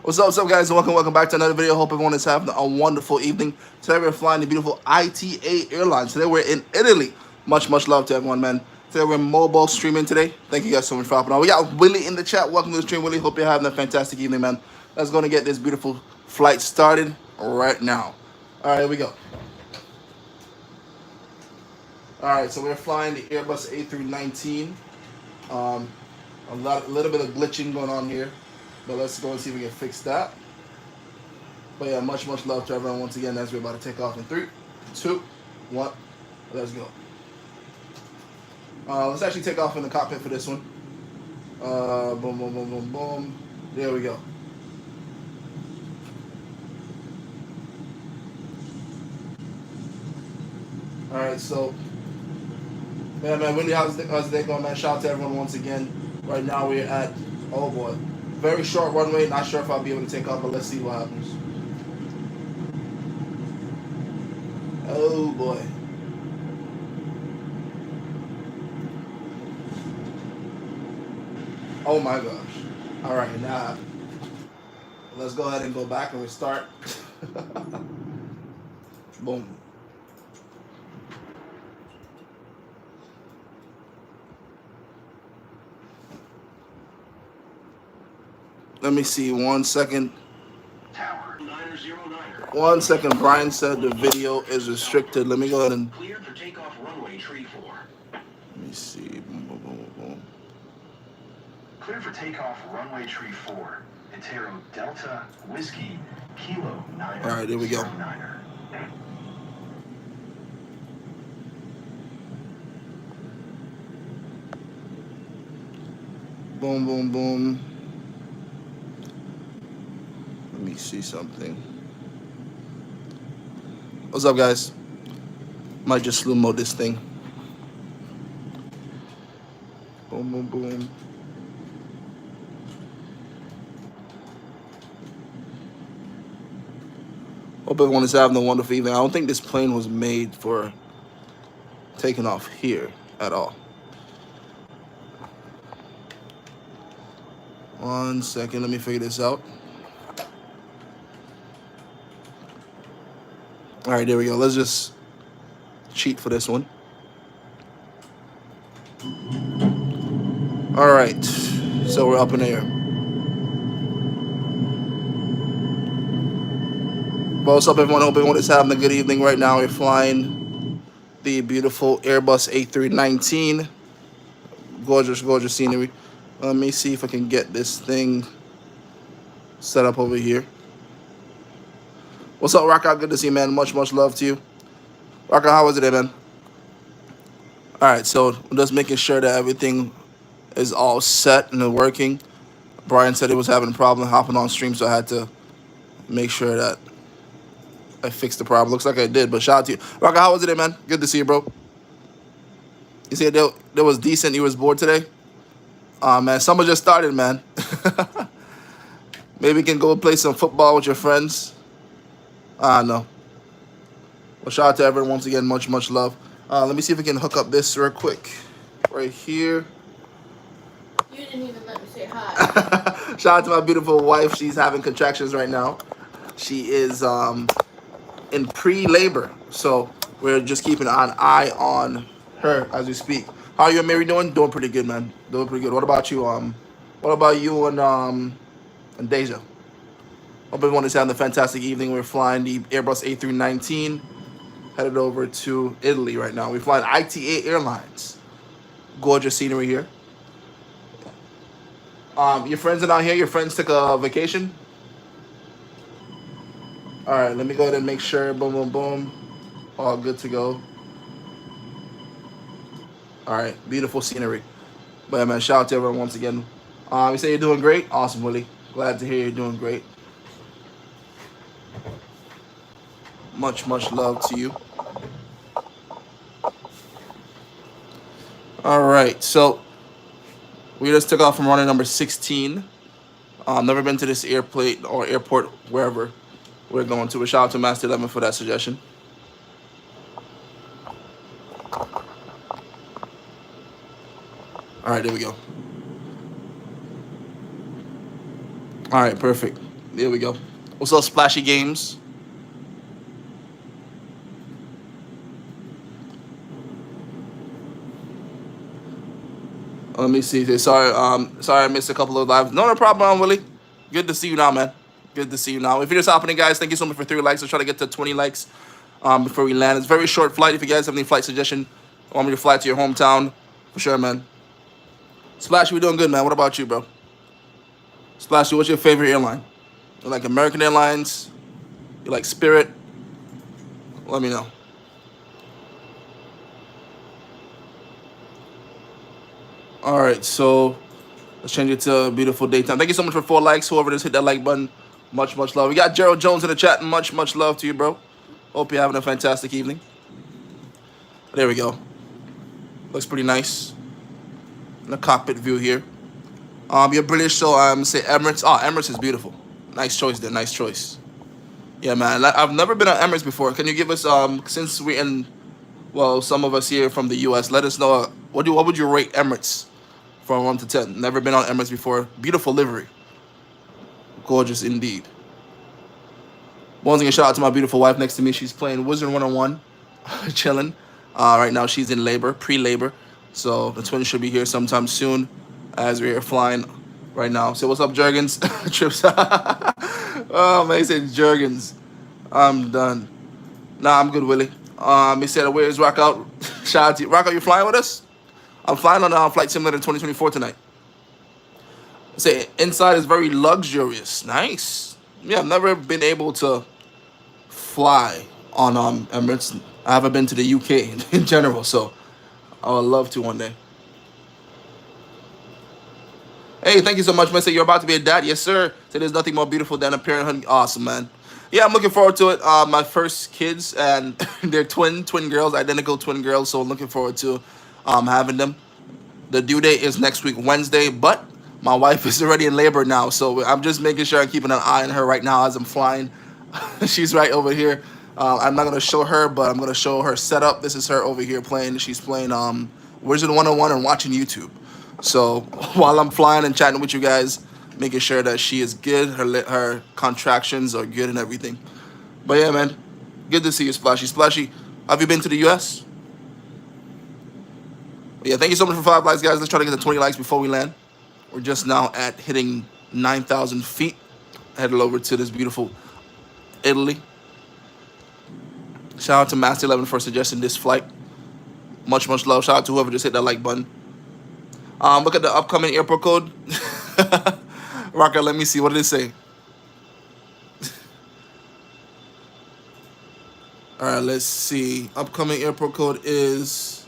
What's up, guys? Welcome back to another video. Hope everyone is having a wonderful evening. Today we're flying the beautiful ITA Airlines. Today we're in Italy. Much love to everyone, man. Today we're mobile streaming today. Thank you guys so much for hopping on. We got Willie in the chat. Welcome to the stream, Willie. Hope you're having a fantastic evening, man. Let's go and get this beautiful flight started right now. All right, here we go. All right, so we're flying the Airbus A319. A little bit of glitching going on here, but let's go and see if we can fix that. But yeah, much love to everyone once again as we're about to take off in 3, 2, 1. Let's go. Let's actually take off in the cockpit for this one. Boom. There we go. All right, so man, Wendy, how's the day going, man? Shout out to everyone once again. Right now we're at, oh boy, very short runway. Not sure if I'll be able to take off, but let's see what happens. Oh boy. Oh my gosh. All right, now let's go ahead and go back and restart. Boom. Let me see 1 second. Tower 909. 1 second. Brian said the video is restricted. Let me go ahead and Cleared for takeoff runway tree 4. let me see. Boom. Cleared for takeoff runway tree 4. Itero Delta Whiskey Kilo 9. All right, there we go. Boom. Let me see something. What's up, guys? Might just slow mo this thing. Boom. Hope everyone is having a wonderful evening. I don't think this plane was made for taking off here at all. 1 second, let me figure this out. All right, there we go. Let's just cheat for this one. All right, so we're up in the air. Well, what's up, everyone? Hope everyone is having a good evening right now. We're flying the beautiful Airbus A319. Gorgeous scenery. Let me see if I can get this thing set up over here. What's up, Rocka? Good to see you, man. Much love to you. Rocka, how was it, man? All right, so I'm just making sure that everything is all set and working. Brian said he was having a problem hopping on stream, so I had to make sure that I fixed the problem. Looks like I did, but shout out to you. Rocka, how was it, man? Good to see you, bro. You said that was decent. You was bored today? Man, summer just started, man. Maybe you can go play some football with your friends. I don't know. Well, shout out to everyone once again. Much love. Let me see if we can hook up this real quick. Right here. You didn't even let me say hi. Shout out to my beautiful wife. She's having contractions right now. She is in pre-labor. So we're just keeping an eye on her as we speak. How are you and Mary doing? Doing pretty good, man. Doing pretty good. What about you? What about you and Deja? Hope everyone is having a fantastic evening. We're flying the Airbus A319, headed over to Italy right now. We're flying ITA Airlines. Gorgeous scenery here. Your friends are not here? Your friends took a vacation? All right, let me go ahead and make sure. Boom. All good to go. All right, beautiful scenery. But yeah, man, shout out to everyone once again. You say you're doing great? Awesome, Willie. Glad to hear you're doing great. Much love to you. All right, so we just took off from runway number 16. Never been to this airplane or airport, wherever we're going to. A shout out to Master 11 for that suggestion. All right, there we go. All right, perfect. There we go. What's up, Splashy Games? Let me see. Sorry, I missed a couple of lives. No problem, Willie. Good to see you now, man. Good to see you now. If you're just hopping in, guys, thank you so much for 3 likes. Let's try to get to 20 likes before we land. It's a very short flight. If you guys have any flight suggestion, want me to fly to your hometown, for sure, man. Splashy, we doing good, man. What about you, bro? Splashy, what's your favorite airline? You like American Airlines? You like Spirit? Let me know. All right, so let's change it to a beautiful daytime. Thank you so much for 4 likes. Whoever just hit that like button, much love. We got Gerald Jones in the chat. Much love to you, bro. Hope you're having a fantastic evening. There we go. Looks pretty nice. In the cockpit view here. You're British, so say Emirates. Oh, Emirates is beautiful. Nice choice there. Nice choice. Yeah, man. I've never been on Emirates before. Can you give us since we're in, well, some of us here from the U.S. Let us know what would you rate Emirates from 1 to 10? Never been on Emirates before. Beautiful livery. Gorgeous indeed. Once again, shout out to my beautiful wife next to me. She's playing Wizard 101, chilling. Right now she's in labor, pre-labor. So the twins should be here sometime soon as we're flying right now. Say what's up, Jurgens? Trips. Oh, man, he said Jurgens. I'm done. Nah, I'm good, Willie. He said, where's Rockout? Shout out to you. Rockout, you flying with us? I'm flying on Flight Simulator 2024 tonight. Say inside is very luxurious. Nice. Yeah, I've never been able to fly on Emirates. I haven't been to the UK in general, so I would love to one day. Hey, thank you so much, man. Say you're about to be a dad. Yes, sir. Say there's nothing more beautiful than a parenthood. Awesome, man. Yeah, I'm looking forward to it. My first kids, and they're twin girls, identical twin girls, so I'm looking forward to having them. The due date is next week, Wednesday, but my wife is already in labor now, so I'm just making sure I'm keeping an eye on her right now as I'm flying. She's right over here. I'm not going to show her, but I'm going to show her setup. This is her over here playing. She's playing Wizard 101 and watching YouTube. So while I'm flying and chatting with you guys, making sure that she is good, her contractions are good and everything. But yeah, man, good to see you, Splashy. Splashy, have you been to the U.S.? But yeah, thank you so much for 5 likes, guys. Let's try to get to 20 likes before we land. We're just now at hitting 9,000 feet. Headed over to this beautiful Italy. Shout out to Master 11 for suggesting this flight. Much love. Shout out to whoever just hit that like button. Look at the upcoming airport code. Rocker, let me see. What did it say? All right, let's see. Upcoming airport code is...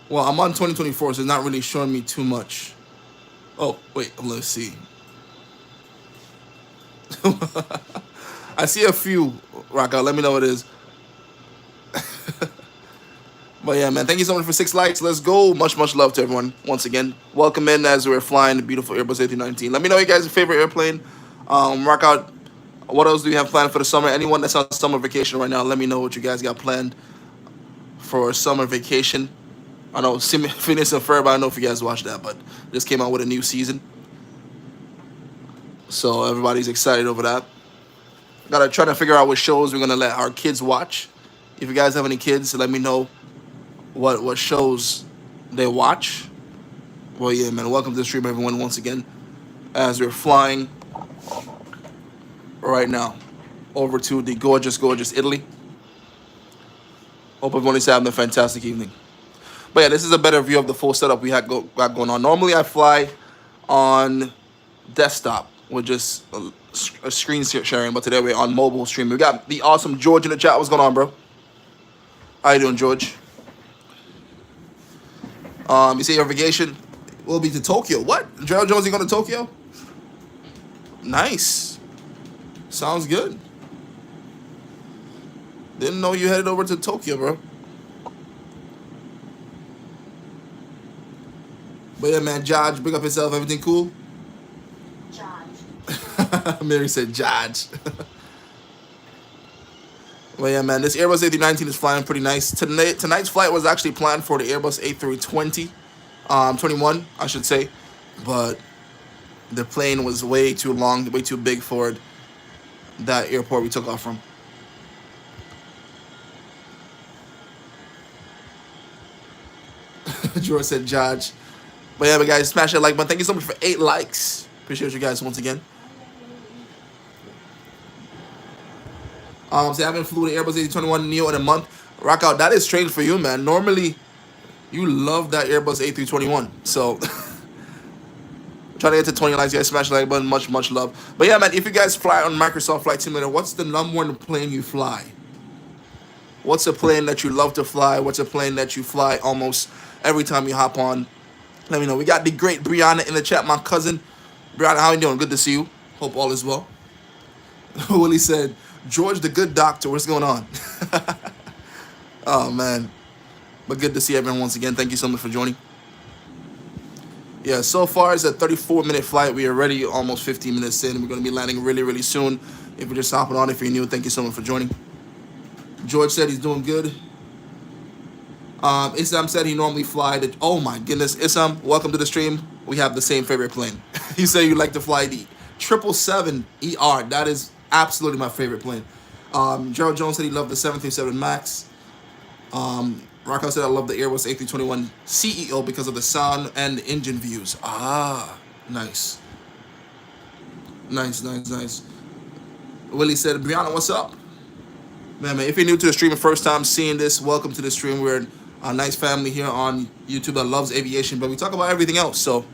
Well, I'm on 2024, so it's not really showing me too much. Oh, wait. Let's see. I see a few. Rocker, let me know what it is. But yeah, man, thank you so much for 6 likes. Let's go. Much love to everyone. Once again, welcome in as we're flying the beautiful Airbus A319. Let me know you guys' favorite airplane. Rock out. What else do you have planned for the summer? Anyone that's on summer vacation right now, let me know what you guys got planned for summer vacation. I know Phineas and Ferb. I don't know if you guys watched that, but just came out with a new season, so everybody's excited over that. Gotta try to figure out what shows we're gonna let our kids watch. If you guys have any kids, let me know what shows they watch. Well, yeah, man. Welcome to the stream, everyone, once again, as we're flying right now over to the gorgeous Italy. Hope everyone is having a fantastic evening. But yeah, this is a better view of the full setup we got going on. Normally, I fly on desktop with just a screen sharing, but today we're on mobile stream. We got the awesome George in the chat. What's going on, bro? How you doing, George? You say your vacation will be to Tokyo. What? Gerald Jones, you going to Tokyo? Nice. Sounds good. Didn't know you headed over to Tokyo, bro. But yeah, man, Judge, big up yourself. Everything cool? Judge. Mary said Judge. Well, yeah, man, this Airbus A319 is flying pretty nice. Tonight's flight was actually planned for the Airbus A320, 21, I should say. But The plane was way too long, way too big for that airport we took off from. George said, Judge. But yeah, but guys, smash that like button. Thank you so much for 8 likes. Appreciate you guys once again. So I haven't flew the Airbus A321 Neo in a month. Rock out. That is strange for you, man. Normally, you love that Airbus A321. So, trying to get to 20 likes, guys. Smash the like button. Much, much love. But yeah, man, if you guys fly on Microsoft Flight Simulator, what's the #1 plane you fly? What's a plane that you love to fly? What's a plane that you fly almost every time you hop on? Let me know. We got the great Brianna in the chat, my cousin. Brianna, how you doing? Good to see you. Hope all is well. Willie said, George the good doctor, what's going on? Oh, man. But good to see everyone once again. Thank you so much for joining. Yeah, so far it's a 34-minute flight. We are already almost 15 minutes in. We're going to be landing really, really soon. If you're just hopping on, if you're new, thank you so much for joining. George said he's doing good. Isam said he normally fly the... Oh, my goodness. Isam, welcome to the stream. We have the same favorite plane. You say you like to fly the 777ER. That is absolutely my favorite plane. Gerald Jones said he loved the 737 MAX. Rocco said I love the Airbus A321 CEO because of the sound and the engine views. Ah, nice. Nice, nice, nice. Willie said, Brianna, what's up? Man, if you're new to the stream and first time seeing this, welcome to the stream. We're a nice family here on YouTube that loves aviation, but we talk about everything else. So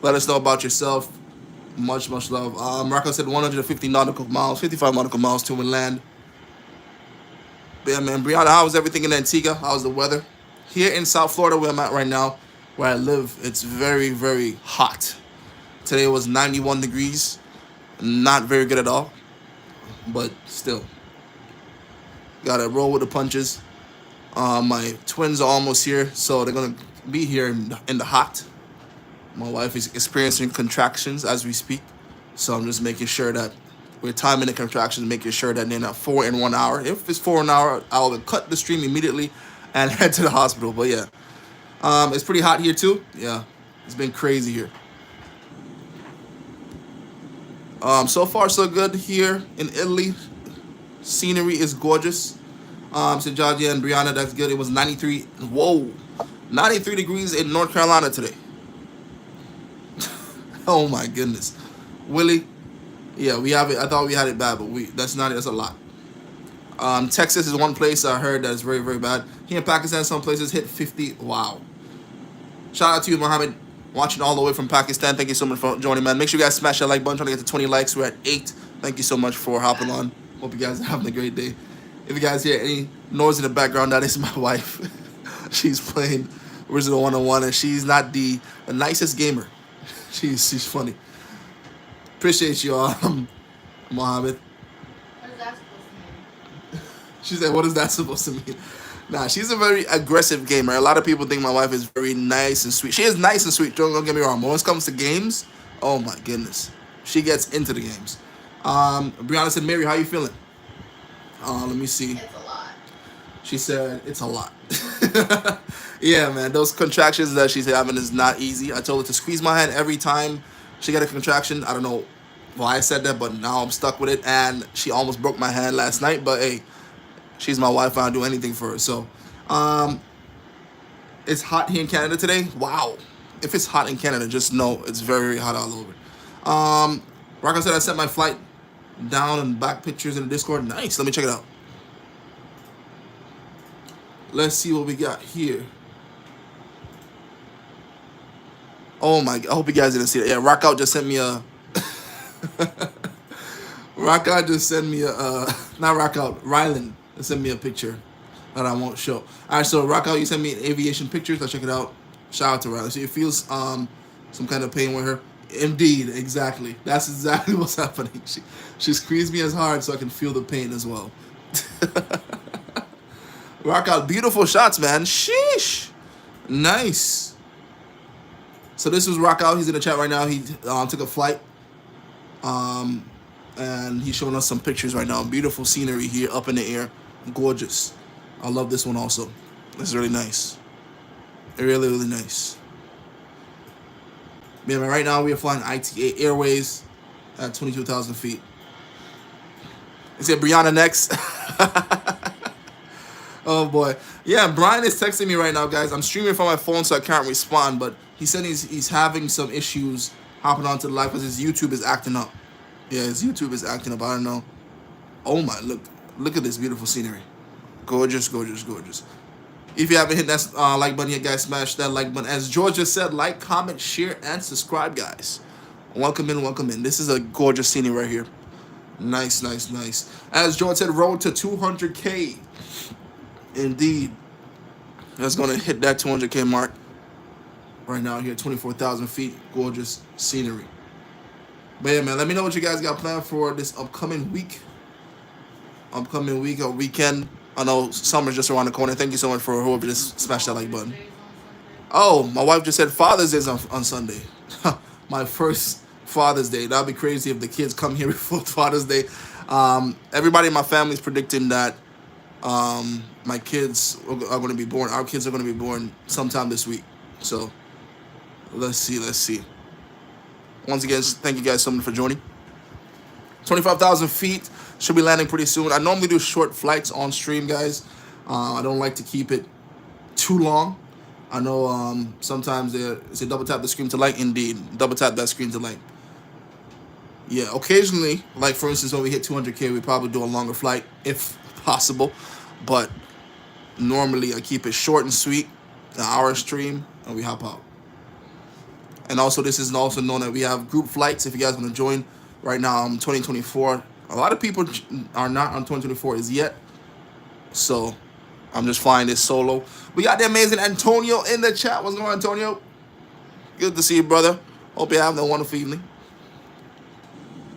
let us know about yourself. Much, much love. Rocco said 150 nautical miles, 55 nautical miles to land. Yeah, man. Brianna, how was everything in Antigua? How's the weather? Here in South Florida, where I'm at right now, where I live, it's very, very hot. Today was 91 degrees. Not very good at all, but still. Gotta roll with the punches. My twins are almost here, so they're gonna be here in the hot. My wife is experiencing contractions as we speak, so I'm just making sure that we're timing the contractions, making sure that they're not 4 in 1 hour. If it's 4 in an hour, I'll cut the stream immediately and head to the hospital. But yeah, it's pretty hot here too. Yeah, it's been crazy here. So far so good here in Italy. Scenery is gorgeous. So Georgia and Brianna, that's good. It was 93. Whoa, 93 degrees in North Carolina today. Oh my goodness, Willie. Yeah, we have it. I thought we had it bad, but that's a lot. Texas is one place I heard that is very, very bad. Here in Pakistan, some places hit 50. Wow. Shout out to you, Mohammed, watching all the way from Pakistan. Thank you so much for joining, man. Make sure you guys smash that like button. Trying to get to 20 likes. We're at 8. Thank you so much for hopping on. Hope you guys are having a great day. If you guys hear any noise in the background, that is my wife. She's playing Original 101, and she's not the nicest gamer. She's funny. Appreciate you, Mohammed. What is that supposed to mean? She said, what is that supposed to mean? Nah, she's a very aggressive gamer. A lot of people think my wife is very nice and sweet. She is nice and sweet, don't get me wrong. But when it comes to games, oh my goodness. She gets into the games. Brianna said, Mary, how you feeling? Let me see. It's a lot. She said, it's a lot. Yeah, man, those contractions that she's having is not easy. I told her to squeeze my hand every time she got a contraction. I don't know why I said that, but now I'm stuck with it. And she almost broke my hand last night. But hey, she's my wife. I'll do anything for her. So, it's hot here in Canada today. Wow. If it's hot in Canada, just know it's very, very hot all over. Rocco said I sent my flight down and back pictures in the Discord. Nice. Let me check it out. Let's see what we got here. Oh my! I hope you guys didn't see that. Yeah, Rockout just sent me a. Rockout just sent me a. Not Rockout. Rylan sent me a picture that I won't show. All right, so Rockout, you sent me aviation pictures. Let's check it out. Shout out to Rylan. So it feels some kind of pain with her. Indeed, exactly. That's exactly what's happening. She squeezed me as hard so I can feel the pain as well. Rockout, beautiful shots, man. Sheesh, nice. So this was Rockout. He's in the chat right now. He took a flight, and he's showing us some pictures right now. Beautiful scenery here, up in the air, gorgeous. I love this one also. It's really nice. Really, really nice. Yeah, man, right now we are flying ITA Airways at 22,000 feet. Is it Brianna next? Oh boy. Yeah, Brian is texting me right now, guys. I'm streaming from my phone, so I can't respond. But he said he's having some issues hopping onto the live because his YouTube is acting up. Yeah, his YouTube is acting up. I don't know. Oh my, look at this beautiful scenery. Gorgeous, gorgeous, gorgeous. If you haven't hit that like button yet, guys, smash that like button. As George just said, like, comment, share, and subscribe, guys. Welcome in, welcome in. This is a gorgeous scenery right here. Nice, nice, nice. As George said, road to 200K. Indeed. That's going to hit that 200K mark right now here, 24,000 feet. Gorgeous scenery. But yeah, man, let me know what you guys got planned for this upcoming week. Upcoming week or weekend. I know summer's just around the corner. Thank you so much for whoever just smashed that like button. Oh, my wife just said Father's Day is on Sunday. My first Father's Day. That'd be crazy if the kids come here before Father's Day. Everybody in my family is predicting that my kids are going to be born. Our kids are going to be born sometime this week. So let's see. Once again, thank you guys so much for joining. 25,000 feet. Should be landing pretty soon. I normally do short flights on stream, guys. I don't like to keep it too long. I know sometimes they say double tap the screen to like. Indeed, double tap that screen to like. Yeah, occasionally, like for instance, when we hit 200K, we probably do a longer flight if possible. But normally, I keep it short and sweet, an hour stream, and we hop out. And also, this is also known that we have group flights. If you guys want to join, right now, 2024. A lot of people are not on 2024 as yet. So, I'm just flying this solo. We got the amazing Antonio in the chat. What's going on, Antonio? Good to see you, brother. Hope you're having a wonderful evening.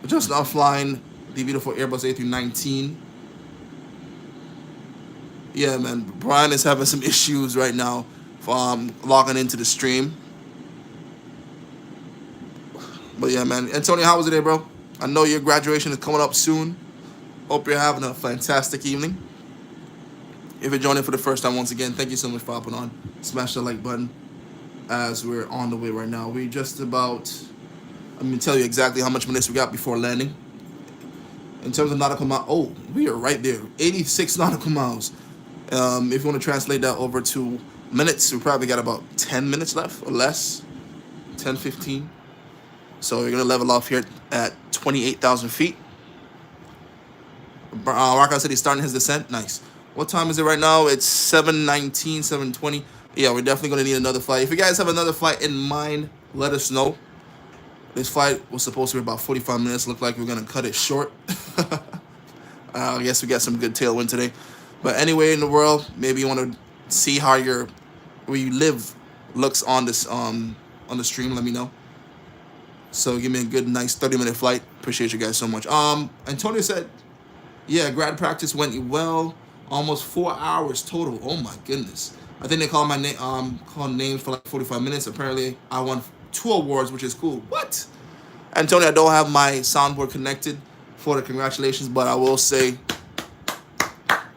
We're just now flying the beautiful Airbus A319. Yeah, man. Brian is having some issues right now logging into the stream. But yeah, man. Antonio, how was it today, bro? I know your graduation is coming up soon. Hope you're having a fantastic evening. If you're joining for the first time, once again, thank you so much for hopping on. Smash the like button as we're on the way right now. We're just about, I'm going to tell you exactly how much minutes we got before landing. In terms of nautical miles, oh, we are right there. 86 nautical miles. If you want to translate that over to minutes, we probably got about 10 minutes left or less. 10, 15. So you're going to level off here at 28,000 feet. Rocco said he's starting his descent. Nice. What time is it right now? It's 7:19, 7:20. Yeah, we're definitely going to need another flight. If you guys have another flight in mind, let us know. This flight was supposed to be about 45 minutes. Looked like we're going to cut it short. I guess we got some good tailwind today. But anyway in the world, maybe you want to see how where you live looks on this on the stream, let me know. So give me a good, nice 30-minute flight. Appreciate you guys so much. Antonio said, yeah, grad practice went well. Almost 4 hours total. Oh my goodness. I think they called my name, called names for like 45 minutes. Apparently, I won 2 awards, which is cool. What? Antonio, I don't have my soundboard connected for the congratulations, but I will say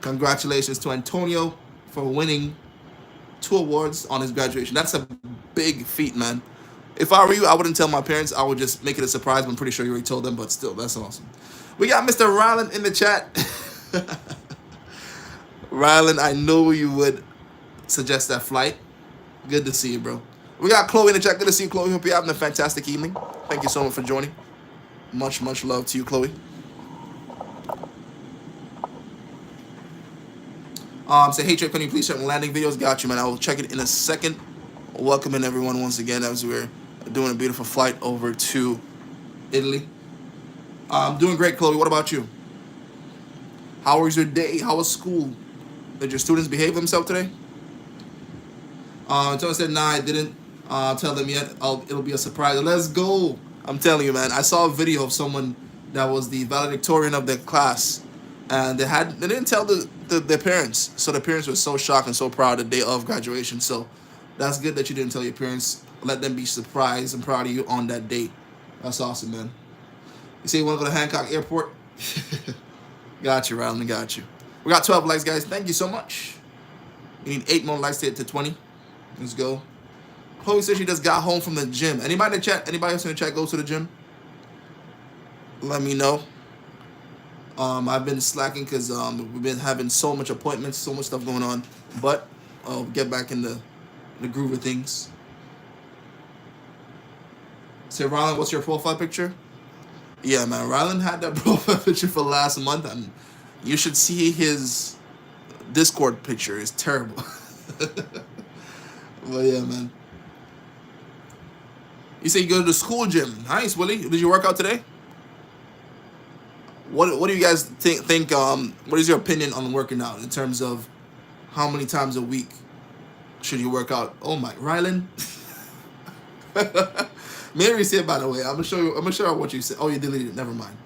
congratulations to Antonio for winning 2 awards on his graduation. That's a big feat, man. If I were you, I wouldn't tell my parents. I would just make it a surprise. I'm pretty sure you already told them, but still, that's awesome. We got Mr. Ryland in the chat. Ryland, I knew you would suggest that flight. Good to see you, bro. We got Chloe in the chat. Good to see you, Chloe. Hope you're having a fantastic evening. Thank you so much for joining. Much, much love to you, Chloe. Say, hey, Trey, can you please check my landing videos? Got you, man. I will check it in a second. Welcoming everyone once again as we're doing a beautiful flight over to Italy. I'm doing great, Chloe. What about you? How was your day? How was school? Did your students behave themselves today? Antonio said, nah, I didn't tell them yet. It'll be a surprise. Let's go. I'm telling you, man. I saw a video of someone that was the valedictorian of their class, and they didn't tell their parents. So the parents were so shocked and so proud the day of graduation. So that's good that you didn't tell your parents. Let them be surprised and proud of you on that date. That's awesome, man. You say you want to go to Hancock Airport? Got you, Ryland. Got you. We got 12 likes, guys. Thank you so much. We need 8 more likes to hit to 20. Let's go. Chloe said she just got home from the gym. Anybody in the chat? Anybody else in the chat goes to the gym? Let me know. I've been slacking because we've been having so much appointments, so much stuff going on. But I'll get back in the groove of things. Say, Rylan, what's your profile picture? Yeah, man, Rylan had that profile picture for last month, and you should see his Discord picture. It's terrible. But yeah, man. You say you go to the school gym. Nice, Willie. Did you work out today? What do you guys think? What is your opinion on working out in terms of how many times a week should you work out? Oh my, Rylan. Mary said, by the way, I'm gonna show you what you said. Oh, you deleted it. Never mind.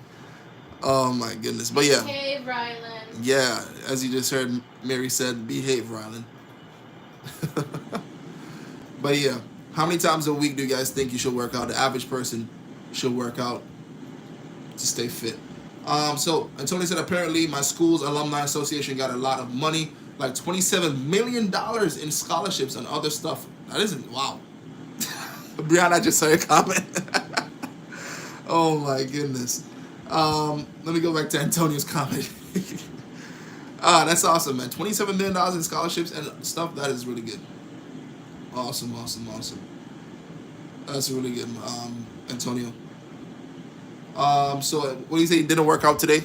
Oh my goodness. But yeah. Behave, Rylan. Yeah, as you just heard, Mary said, behave, Rylan. But yeah, how many times a week do you guys think you should work out? The average person should work out to stay fit. So Antonio said, apparently my school's alumni association got a lot of money, like $27 million in scholarships and other stuff. That isn't, wow. Brianna, I just saw your comment. Oh my goodness. Let me go back to Antonio's comment. That's awesome, man. $27 million in scholarships and stuff. That is really good. Awesome. That's really good, Antonio. So what do you say? He didn't work out today?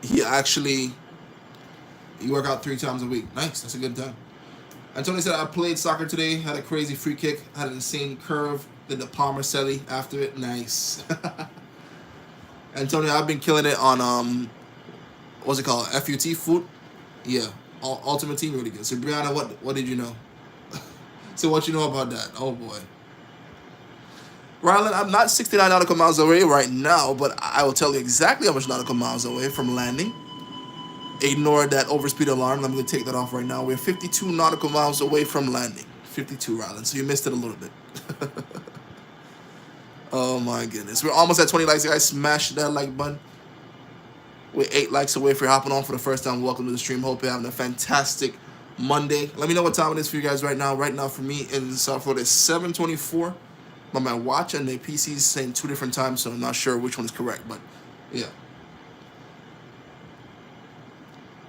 He work out 3 times a week. Nice. That's a good time. Antonio said, I played soccer today. Had a crazy free kick. Had an insane curve. Did the Palmer Selly after it. Nice. Antonio, I've been killing it on what's it called? FUT foot. Yeah. Ultimate Team, really good. So Brianna, what did you know? So what you know about that? Oh boy. Rylan, I'm not 69 nautical miles away right now, but I will tell you exactly how much nautical miles away from landing. Ignore that overspeed alarm. I'm going to take that off right now. We're 52 nautical miles away from landing. 52, Rylan. So you missed it a little bit. Oh my goodness. We're almost at 20 likes, guys. Smash that like button. We're 8 likes away for hopping on for the first time. Welcome to the stream. Hope you're having a fantastic Monday. Let me know what time it is for you guys right now. Right now for me in South Florida, it's 7:24. But my watch and the PC is saying 2 different times, so I'm not sure which one is correct. But yeah.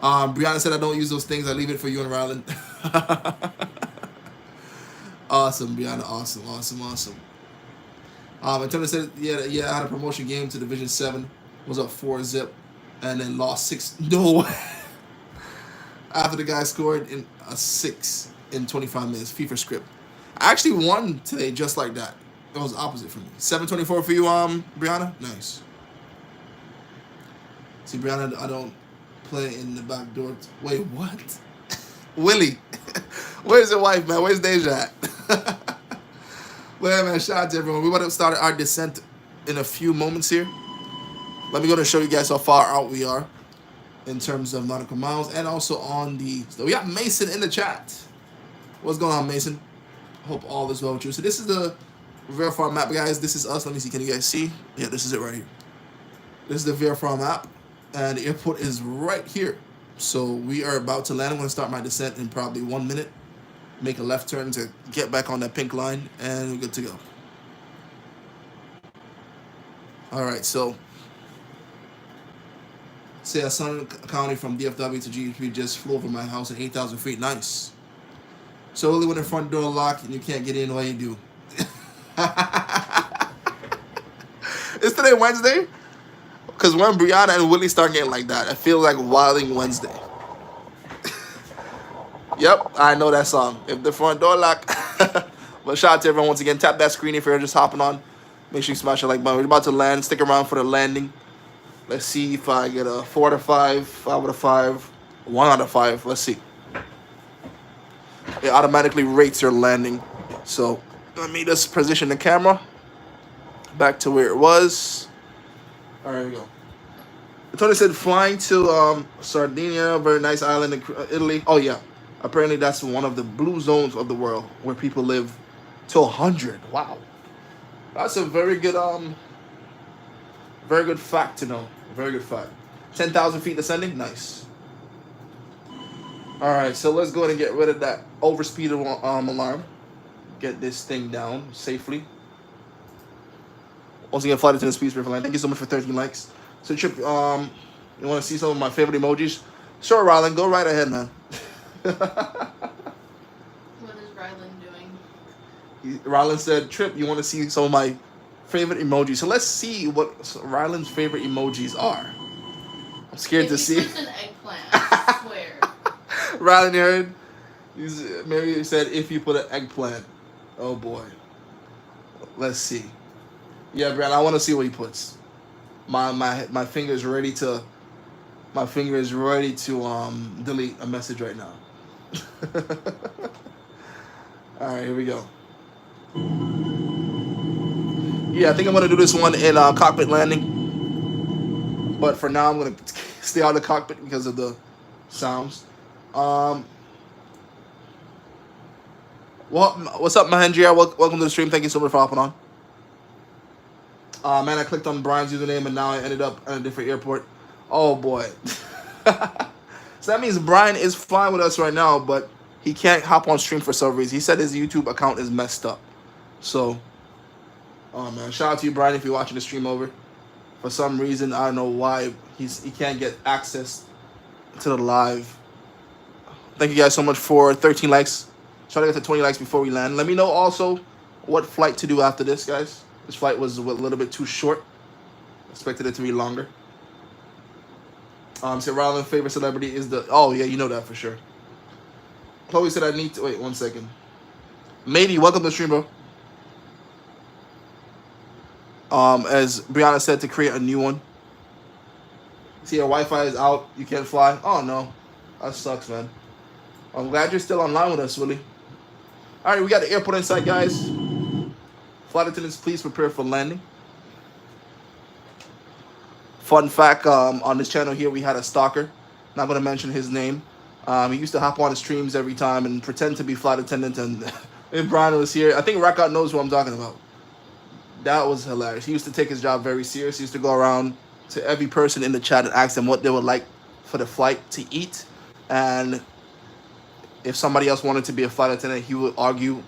Brianna said I don't use those things. I leave it for you and Rylan. Awesome, Brianna. Awesome. Antonio said, yeah, I had a promotion game to Division 7. Was up 4-0. And then lost 6. No way. After the guy scored in a 6 in 25 minutes. FIFA script. I actually won today just like that. It was opposite for me. 7:24 for you, Brianna? Nice. See, Brianna, I don't play in the back door. Wait, what? Willie. Where's your wife, man? Where's Deja at? Well, man, shout out to everyone. We're about to start our descent in a few moments here. Let me go to show you guys how far out we are in terms of nautical miles and also on the... So we got Mason in the chat. What's going on, Mason? Hope all is well with you. So this is the VFR map, guys. This is us. Let me see. Can you guys see? Yeah, this is it right here. This is the VFR map. And the airport is right here. So we are about to land. I'm going to start my descent in probably 1 minute. Make a left turn to get back on that pink line. And we're good to go. All right, so... Say Sun County from DFW to GP just flew over my house at 8,000 feet. Nice. So only when the front door locked and you can't get in, what you do? Is today Wednesday? Because when Brianna and Willie start getting like that, I feel like Wilding Wednesday. Yep, I know that song. If the front door locked. But shout out to everyone once again. Tap that screen if you're just hopping on. Make sure you smash the like button. We're about to land. Stick around for the landing. Let's see if I get a 4 out of 5, 5 out of 5, 1 out of 5. Let's see. It automatically rates your landing. So let me just position the camera back to where it was. All right, here we go. Tony said flying to Sardinia, very nice island in Italy. Oh yeah, apparently that's one of the blue zones of the world where people live till 100. Wow, that's a very good fact to know. Very good fact. 10,000 feet descending, nice. All right, so let's go ahead and get rid of that overspeed alarm. Get this thing down safely. Once again, flight attendant speed for line. Thank you so much for 13 likes. So Trip, you want to see some of my favorite emojis? Sure, Rylan, go right ahead, man. What is Rylan doing? Rylan said, Trip, you want to see some of my favorite emojis? So let's see what Rylan's favorite emojis are. I'm scared If to he see. puts an eggplant, I swear. Rylan, you heard? Mary said, if you put an eggplant. Oh boy. Let's see. Yeah, Brad, I want to see what he puts. My finger is ready to. My finger is ready to delete a message right now. All right, here we go. Yeah, I think I'm gonna do this one in cockpit landing. But for now, I'm gonna stay out of the cockpit because of the sounds. What's up, Mahendria? Welcome to the stream. Thank you so much for hopping on. Man, I clicked on Brian's username and now I ended up at a different airport. Oh boy. So that means Brian is flying with us right now, but he can't hop on stream for some reason. He said his YouTube account is messed up. So, oh man, shout out to you, Brian, if you're watching the stream over. For some reason, I don't know why he can't get access to the live. Thank you guys so much for 13 likes. Try to get to 20 likes before we land. Let me know also what flight to do after this, guys. This flight was a little bit too short. Expected it to be longer. So Rylan's favorite celebrity is the... Oh, yeah, you know that for sure. Chloe said I need to... Wait, 1 second. Matey, welcome to the stream, bro. As Brianna said, to create a new one. See, your Wi-Fi is out. You can't fly. Oh, no. That sucks, man. I'm glad you're still online with us, Willie. All right, we got the airport inside, guys. Flight attendants, please prepare for landing. Fun fact, on this channel here, we had a stalker. Not going to mention his name. He used to hop on the streams every time and pretend to be flight attendant. And if Brian was here, I think Rockout knows who I'm talking about. That was hilarious. He used to take his job very serious. He used to go around to every person in the chat and ask them what they would like for the flight to eat. And if somebody else wanted to be a flight attendant, he would argue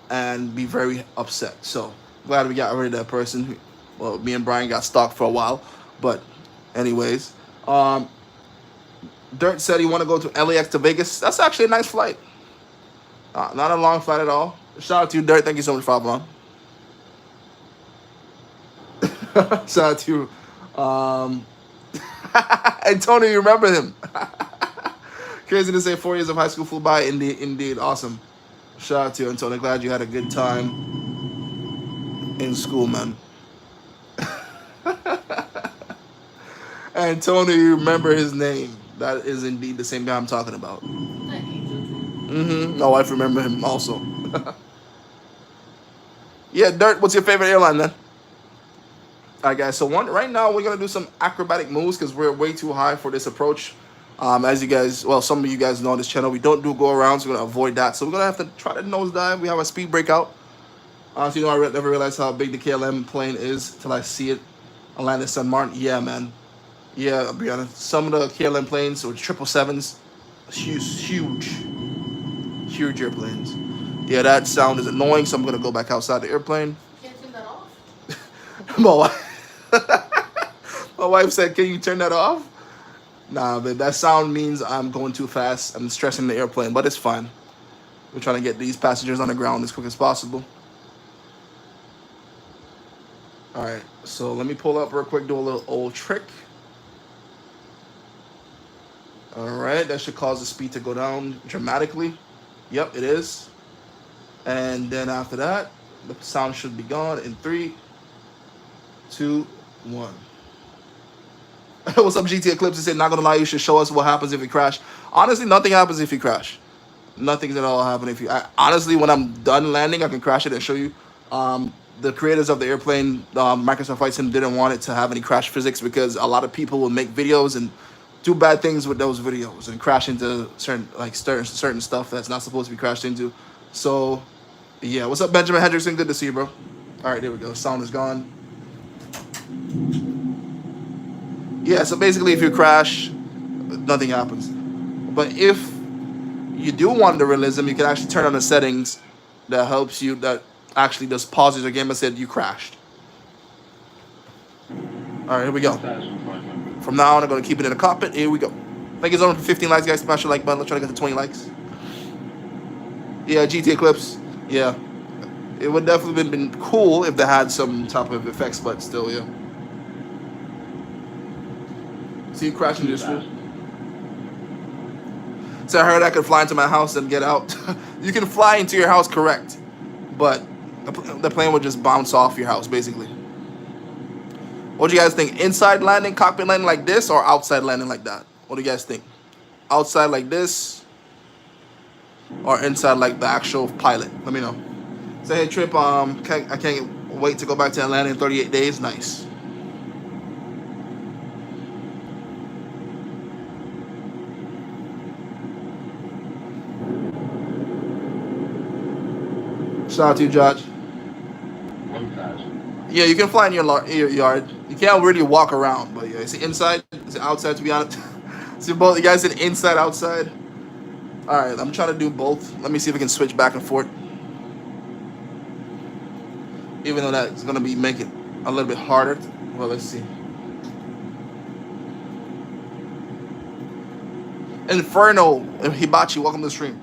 and be very upset. So glad we got rid of that person. Well, me and Brian got stalked for a while. But anyways, Dirt said he want to go to LAX to Vegas. That's actually a nice flight. Not a long flight at all. Shout out to you, Dirt. Thank you so much for hopping on. Shout out to you. Antonio, you remember him. Crazy to say 4 years of high school flew by. Indeed. Awesome. Shout out to you, Antonio. Glad you had a good time in school, man. Antonio, you remember his name. That is indeed the same guy I'm talking about. My wife remember him also. Yeah, Dirt, what's your favorite airline, man? All right, guys. So right now we're gonna do some acrobatic moves because we're way too high for this approach. As you guys, well, some of you guys know on this channel, we don't do go arounds. So we're gonna avoid that. So we're gonna have to try to nosedive. We have a speed breakout. Honestly, I never realized how big the KLM plane is till I see it. I land in San Martin. Yeah, man. Yeah, Brianna. Some of the KLM planes or 777s, huge airplanes. Yeah, that sound is annoying. So I'm gonna go back outside the airplane. Can't turn that off? My wife said, "Can you turn that off?" Nah, but that sound means I'm going too fast. I'm stressing the airplane, but it's fine. We're trying to get these passengers on the ground as quick as possible. All right, so let me pull up real quick, do a little old trick. All right, that should cause the speed to go down dramatically. Yep, it is. And then after that, the sound should be gone in 3, 2, 1. What's up, GT Eclipse? He said, not gonna lie, you should show us what happens if you crash. Honestly, nothing happens if you crash. Nothing's at all happen if you... honestly, when I'm done landing, I can crash it and show you. The creators of the airplane, Microsoft Flight Sim, didn't want it to have any crash physics because a lot of people will make videos and do bad things with those videos and crash into certain stuff that's not supposed to be crashed into. So, yeah. What's up, Benjamin Hendrickson? Good to see you, bro. All right, there we go. Sound is gone. Yeah, so basically if you crash, nothing happens. But if you do want the realism, you can actually turn on the settings that helps you, that actually just pauses your game and said you crashed. All right, here we go. 2,500. From now on, I'm going to keep it in the cockpit. Here we go. Thank you so much for 15 likes, guys. Smash the like button. Let's try to get to 20 likes. Yeah, GTA clips. Yeah. It would definitely have been cool if they had some type of effects, but still, yeah. See you crashing into your school. 2,000. So I heard I could fly into my house and get out. You can fly into your house, correct. But the plane would just bounce off your house, basically. What do you guys think? Inside landing, cockpit landing like this, or outside landing like that? What do you guys think? Outside like this, or inside like the actual pilot? Let me know. Say, hey, Trip, I can't wait to go back to Atlanta in 38 days. Nice. Shout out to you, Judge. 1,000. Yeah, you can fly in your yard. You can't really walk around, but yeah, is it inside? Is it outside? To be honest, see both. You guys said inside, outside. All right, I'm trying to do both. Let me see if we can switch back and forth. Even though that's gonna be make it a little bit harder. Well, let's see. Inferno and Hibachi, welcome to the stream.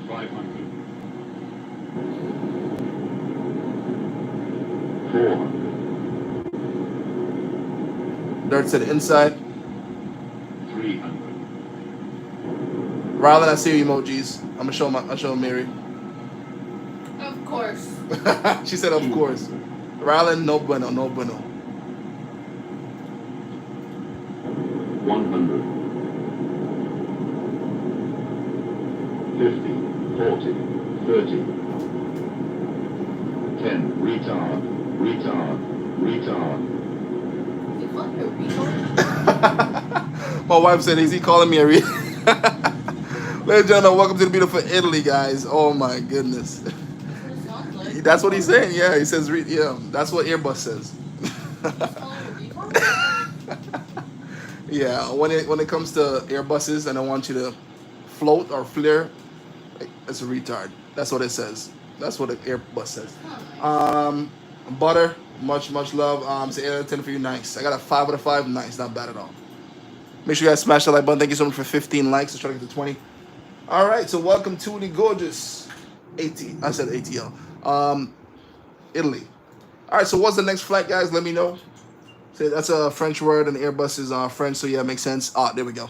500. 400. Dirt said inside. 300. Rylan, I see your emojis. I'm gonna show Mary. Of course. She said, of course. Rylan, no bueno, no bueno. 100. 50. 40. 30. 10. Retard. Retard. Retard. You call me a retard? My wife said, is he calling me a re? Ladies and gentlemen, welcome to the beautiful Italy, guys. Oh my goodness. That's what it sounds like. That's what he's saying. Yeah, he says, yeah, that's what Airbus says. You call me a retard? Yeah, when it comes to Airbuses and I want you to float or flare, it's a retard. That's what it says. That's what an Airbus says. Oh, Butter, much love. Say 8 out of 10 for you. Nice. I got a 5 out of 5. Nice, not bad at all. Make sure you guys smash that like button. Thank you so much for 15 likes. Let's try to get to 20. All right, so welcome to the gorgeous I said ATL. Italy. All right, so what's the next flight, guys? Let me know. Say that's a French word, and Airbus is French, so yeah, it makes sense. Ah, there we go.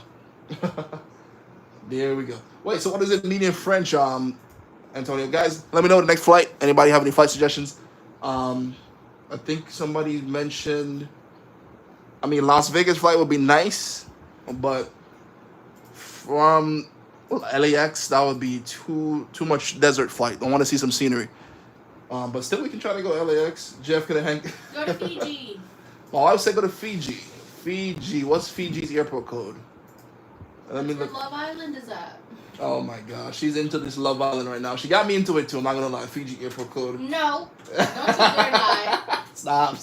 There we go. Wait, so what does it mean in French, Antonio? Guys, let me know the next flight. Anybody have any flight suggestions? I think somebody mentioned, Las Vegas flight would be nice, but from LAX, that would be too much desert flight. I want to see some scenery. But still, we can try to go LAX. Jeff, can I hang? go to Fiji. Oh, I would say go to Fiji. Fiji. What's Fiji's airport code? Let me Where look. Love Island is at? Oh my gosh, she's into this Love Island right now. She got me into it too. I'm not gonna lie. Fiji airport code. No. Don't you dare lie. Stop.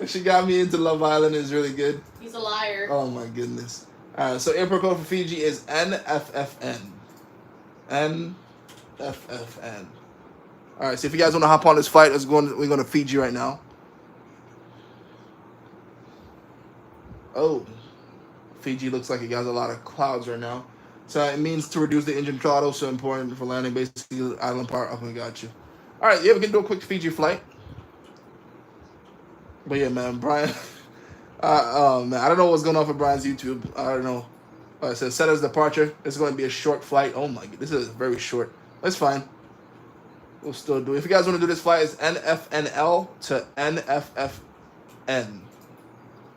She got me into Love Island. It's really good. He's a liar. Oh my goodness. All right, so airport code for Fiji is NFFN. NFFN. All right, so if you guys want to hop on this flight, we're going to Fiji right now. Oh, Fiji looks like it has a lot of clouds right now. So it means to reduce the engine throttle, so important for landing, basically island part. Okay, got you. All right, yeah, we can do a quick Fiji flight. But yeah, man, Brian. Oh man, I don't know what's going on for Brian's YouTube. I don't know. It says set as departure. It's going to be a short flight. Oh my god, this is very short. That's fine. We'll still do it. If you guys want to do this flight, it's NFNL to NFFN.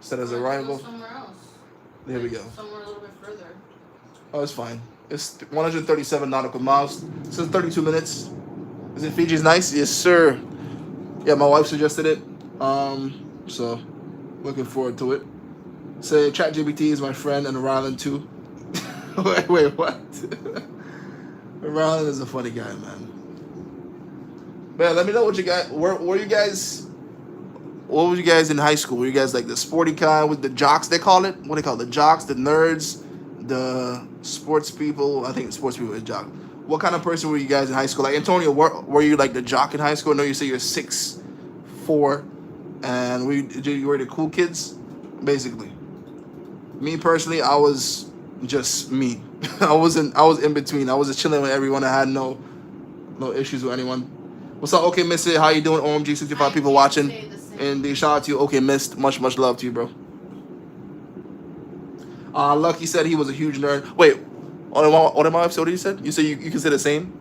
Set as arrival. Somewhere else. There we go. Somewhere a little bit further. Oh, it's fine. It's 137 nautical miles. It says 32 minutes. Is it Fiji's nice? Yes, sir. Yeah, my wife suggested it. So looking forward to it. Say ChatGPT is my friend and Rylan too. wait, what? Rylan is a funny guy, man. Man, let me know what you guys. Were you guys? What were you guys in high school? Were you guys like the sporty kind with the jocks? They call it. What do they call it? The jocks, the nerds, the sports people. I think sports people is jock. What kind of person were you guys in high school? Like Antonio, were you like the jock in high school? I know you say you're 6'4", and you were the cool kids, basically. Me personally, I was just me. I was in between. I was just chilling with everyone. I had no issues with anyone. What's up, okay, Missy? How you doing? OMG, 65 people watching. And the shout out to you. Okay, missed. Much love to you, bro. Lucky said he was a huge nerd. Wait, on my episode you said? You said you can say the same?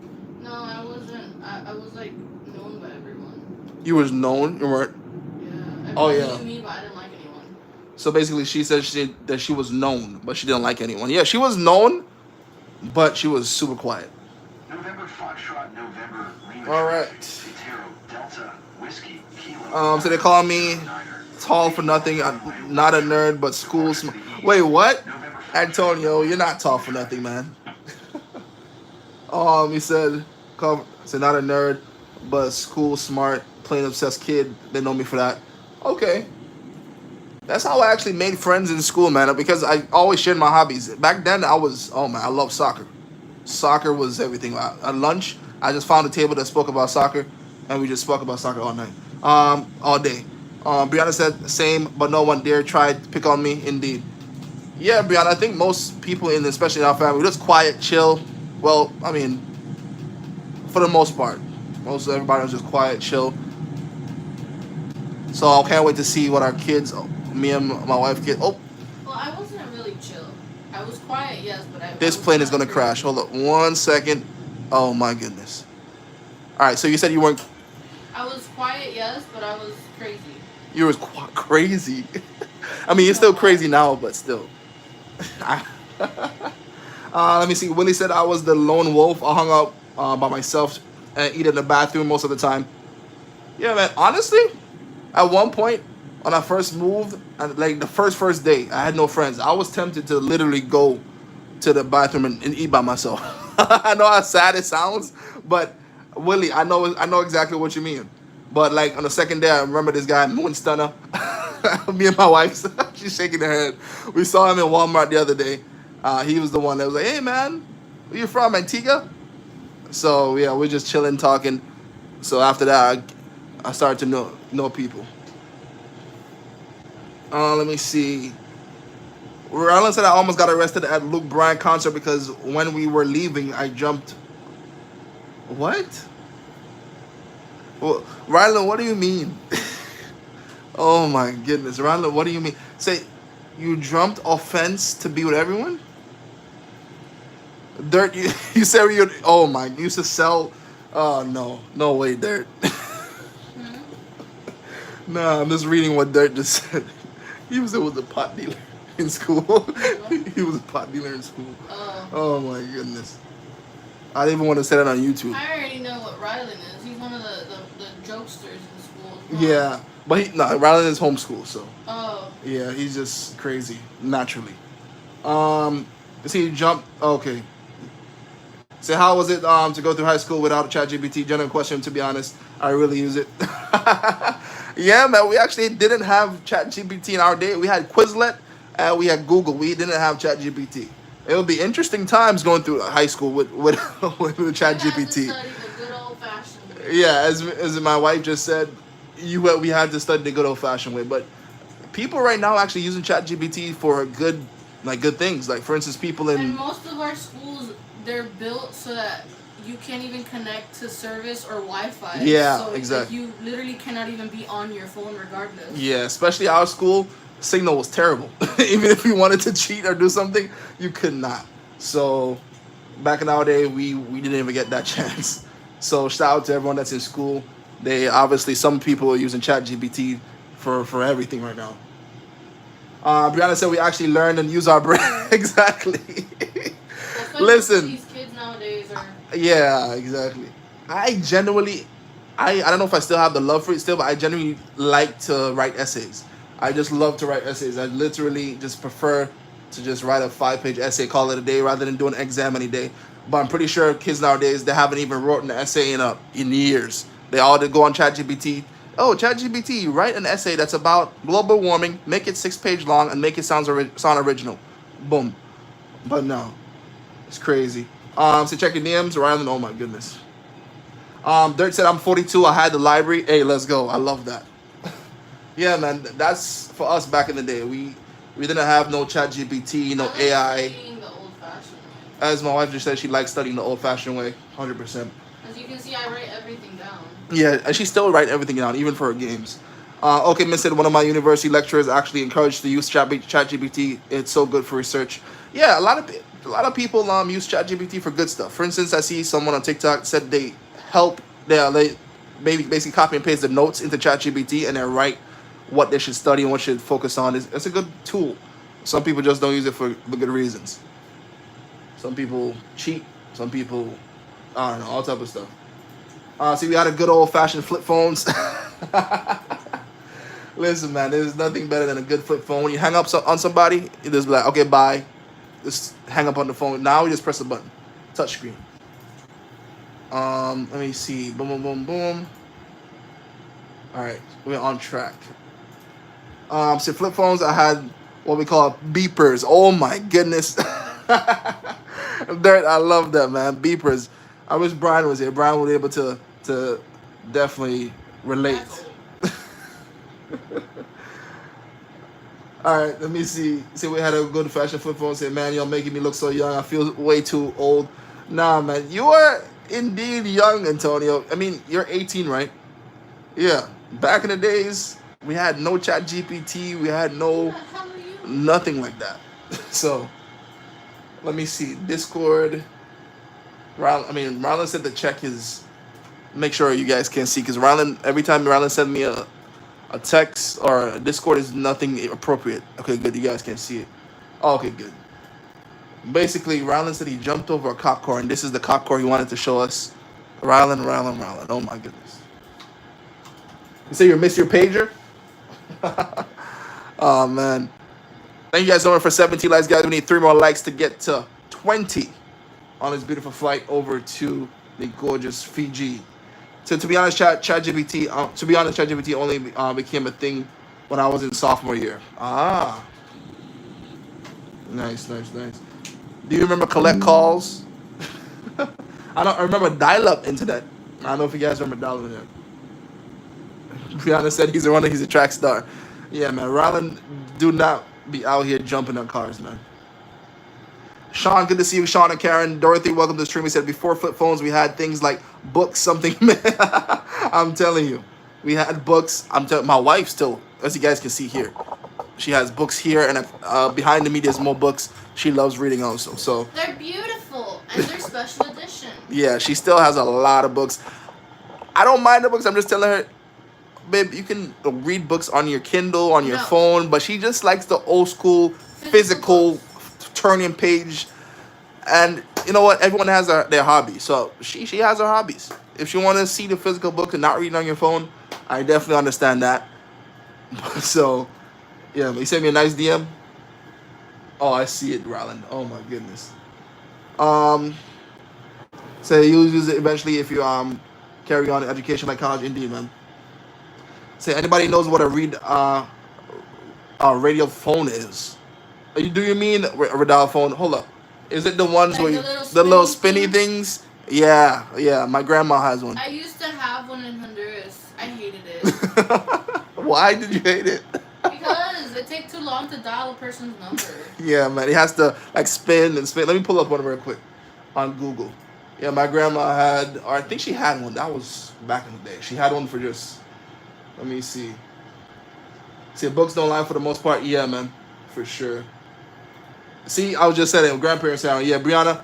No, I wasn't. I was like known by everyone. You was known? You weren't? Yeah. Oh, Everyone yeah. knew me, but I didn't like anyone. So basically she said that she was known, but she didn't like anyone. Yeah, she was known, but she was super quiet. November Foxtrot, November Lima. All right. Otero Delta Whiskey Kilo. So they call me tall for nothing. I'm not a nerd, but school smart. Wait, what? Antonio, you're not tall for nothing, man. He said not a nerd, but school smart, plain obsessed kid. They know me for that. Okay. That's how I actually made friends in school, man, because I always shared my hobbies. Back then, I love soccer. Soccer was everything. At lunch, I just found a table that spoke about soccer, and we just spoke about soccer all night, all day. Brianna said same, but no one dare tried to pick on me. Indeed. Yeah, Brianna, I think most people especially in our family, we're just quiet, chill. Well, I mean, for the most part, most of everybody was just quiet, chill. So I can't wait to see what our kids, me and my wife, Well, I wasn't really chill. I was quiet, yes, but This plane is gonna crash. Hold up, 1 second. Oh my goodness. All right, so you said you weren't. I was quiet, yes, but I was crazy. You were crazy. I mean, you're still crazy now, but still. Let me see. Willie said I was the lone wolf. I hung out by myself and eat in the bathroom most of the time. Yeah, man. Honestly, at one point when I first moved, and like the first day, I had no friends. I was tempted to literally go to the bathroom and eat by myself. I know how sad it sounds, but Willie, I know exactly what you mean. But like on the second day, I remember this guy, Moon Stunner. Me and my wife, she's shaking her head. We saw him in Walmart the other day. He was the one that was like, "Hey man, where you from, Antigua?" So yeah, we're just chilling, talking. So after that, I started to know people. Let me see. Rylan said I almost got arrested at Luke Bryan concert because when we were leaving, I jumped. What? Well, Rylan, what do you mean? Oh my goodness, Rylan, what do you mean? Say, you jumped offense to be with everyone? Dirt, you said you. Oh my, you used to sell. Oh no way, Dirt. Nah, I'm just reading what Dirt just said. He was a pot dealer in school. He was a pot dealer in school. Oh my goodness. I didn't even want to say that on YouTube. I already know what Rylan is. He's one of the jokesters in school. Yeah, but Rylan is homeschooled, so. Oh. Yeah, he's just crazy naturally. See, you jumped. Okay. So how was it to go through high school without ChatGPT? General question. To be honest, I really use it. Yeah, man. We actually didn't have ChatGPT in our day. We had Quizlet and we had Google. We didn't have ChatGPT. It would be interesting times going through high school with ChatGPT. Yeah, as my wife just said, we had to study the good old fashioned way. But people right now are actually using ChatGPT for good things. Like for instance, people in and most of our schools, they're built so that you can't even connect to service or Wi-Fi. Yeah, so exactly. You literally cannot even be on your phone regardless. Yeah, especially our school, signal was terrible. Even if you wanted to cheat or do something, you could not. So back in our day, we didn't even get that chance. So shout out to everyone that's in school. They obviously, some people are using ChatGPT for everything right now. Brianna said we actually learned and use our brain. Exactly. Listen. These kids nowadays are. Yeah, exactly. I don't know if I still have the love for it still, but I genuinely like to write essays. I just love to write essays. I literally just prefer to just write a 5-page essay, call it a day, rather than doing an exam any day. But I'm pretty sure kids nowadays, they haven't even written an essay in years. They all go on ChatGPT. Oh, ChatGPT, write an essay that's about global warming, make it 6-page long, and make it sound original. Boom. But no, it's crazy. So check your DMs, Rylan. Oh my goodness. Dirt said I'm 42. I had the library. Hey, let's go. I love that. Yeah, man. That's for us back in the day. We didn't have no Chat GPT, no I like AI. studying the old-fashioned way. As my wife just said, she likes studying the old-fashioned way, 100%. As you can see, I write everything down. Yeah, and she still write everything down, even for her games. Okay, Miss said one of my university lecturers actually encouraged to use ChatGPT. It's so good for research. Yeah, a lot of people use ChatGPT for good stuff. For instance, I see someone on TikTok said they maybe basically copy and paste the notes into ChatGPT and then write what they should study and what should focus on. It's a good tool. Some people just don't use it for the good reasons. Some people cheat. Some people, I don't know, all type of stuff. See, we had a good old fashioned flip phones. Listen, man, there's nothing better than a good flip phone. When you hang up on somebody, you just be like, okay, bye. Just hang up on the phone. Now we just press a button, touch screen. Let me see. Boom, boom, boom, boom. All right, we're on track. So flip phones, I had what we call beepers. Oh my goodness. Dirt, I love that, man. Beepers. I wish Brian was here. Brian would be able to definitely relate. That's old. All right, let me see. See, we had a good fashion flip phone. Say, man, you're making me look so young. I feel way too old. Nah, man, you are indeed young, Antonio. I mean, you're 18, right? Yeah. Back in the days, we had no Chat GPT. We had Who no the hell are you? nothing like that. So let me see. Discord. Rylan said to check his. Make sure you guys can see, because every time Rylan send me a text or a Discord is nothing appropriate. Okay, good. You guys can see it. Oh, okay, good. Basically, Rylan said he jumped over a cop car, and this is the cop car he wanted to show us. Rylan. Oh my goodness. You say you missed your pager? Oh man. Thank you guys so much for 17 likes, guys. We need 3 more likes to get to 20 on this beautiful flight over to the gorgeous Fiji. So to be honest, ChatGPT only became a thing when I was in sophomore year. Ah, nice. Do you remember collect calls? I remember dial-up internet. I don't know if you guys remember dial-up internet. Brianna said he's a track star. Yeah, man. Rylan, do not be out here jumping on cars, man. Sean, good to see you. Sean and Karen. Dorothy, welcome to the stream. We said before flip phones, we had things like books, something. I'm telling you. We had books. My wife still, as you guys can see here. She has books here, and behind me there's more books. She loves reading also. So, They're beautiful and they're special edition. yeah, she still has a lot of books. I don't mind the books. I'm just telling her, babe, you can read books on your Kindle, on your No. phone, but she just likes the old school, physical turning page. And you know what? Everyone has their hobby. So she has her hobbies. If she want to see the physical book and not read on your phone, I definitely understand that. So, yeah, he sent me a nice DM. Oh, I see it, Ryland. Oh my goodness. So you'll use it eventually if you carry on education like college. Indeed, man. Say anybody knows what a radio phone is? Do you mean a radar phone? Hold up. Is it the ones Like where the the little spinny spinny things? Yeah. My grandma has one. I used to have one in Honduras. I hated it. Why did you hate it? Because it takes too long to dial a person's number. Yeah, man. It has to like spin and spin. Let me pull up one real quick on Google. Yeah, my grandma had, or I think she had one. That was back in the day. She had one for just. Let me see. See, books don't lie for the most part. Yeah, man, for sure. See, I was just saying, grandparents sound. Yeah, Brianna.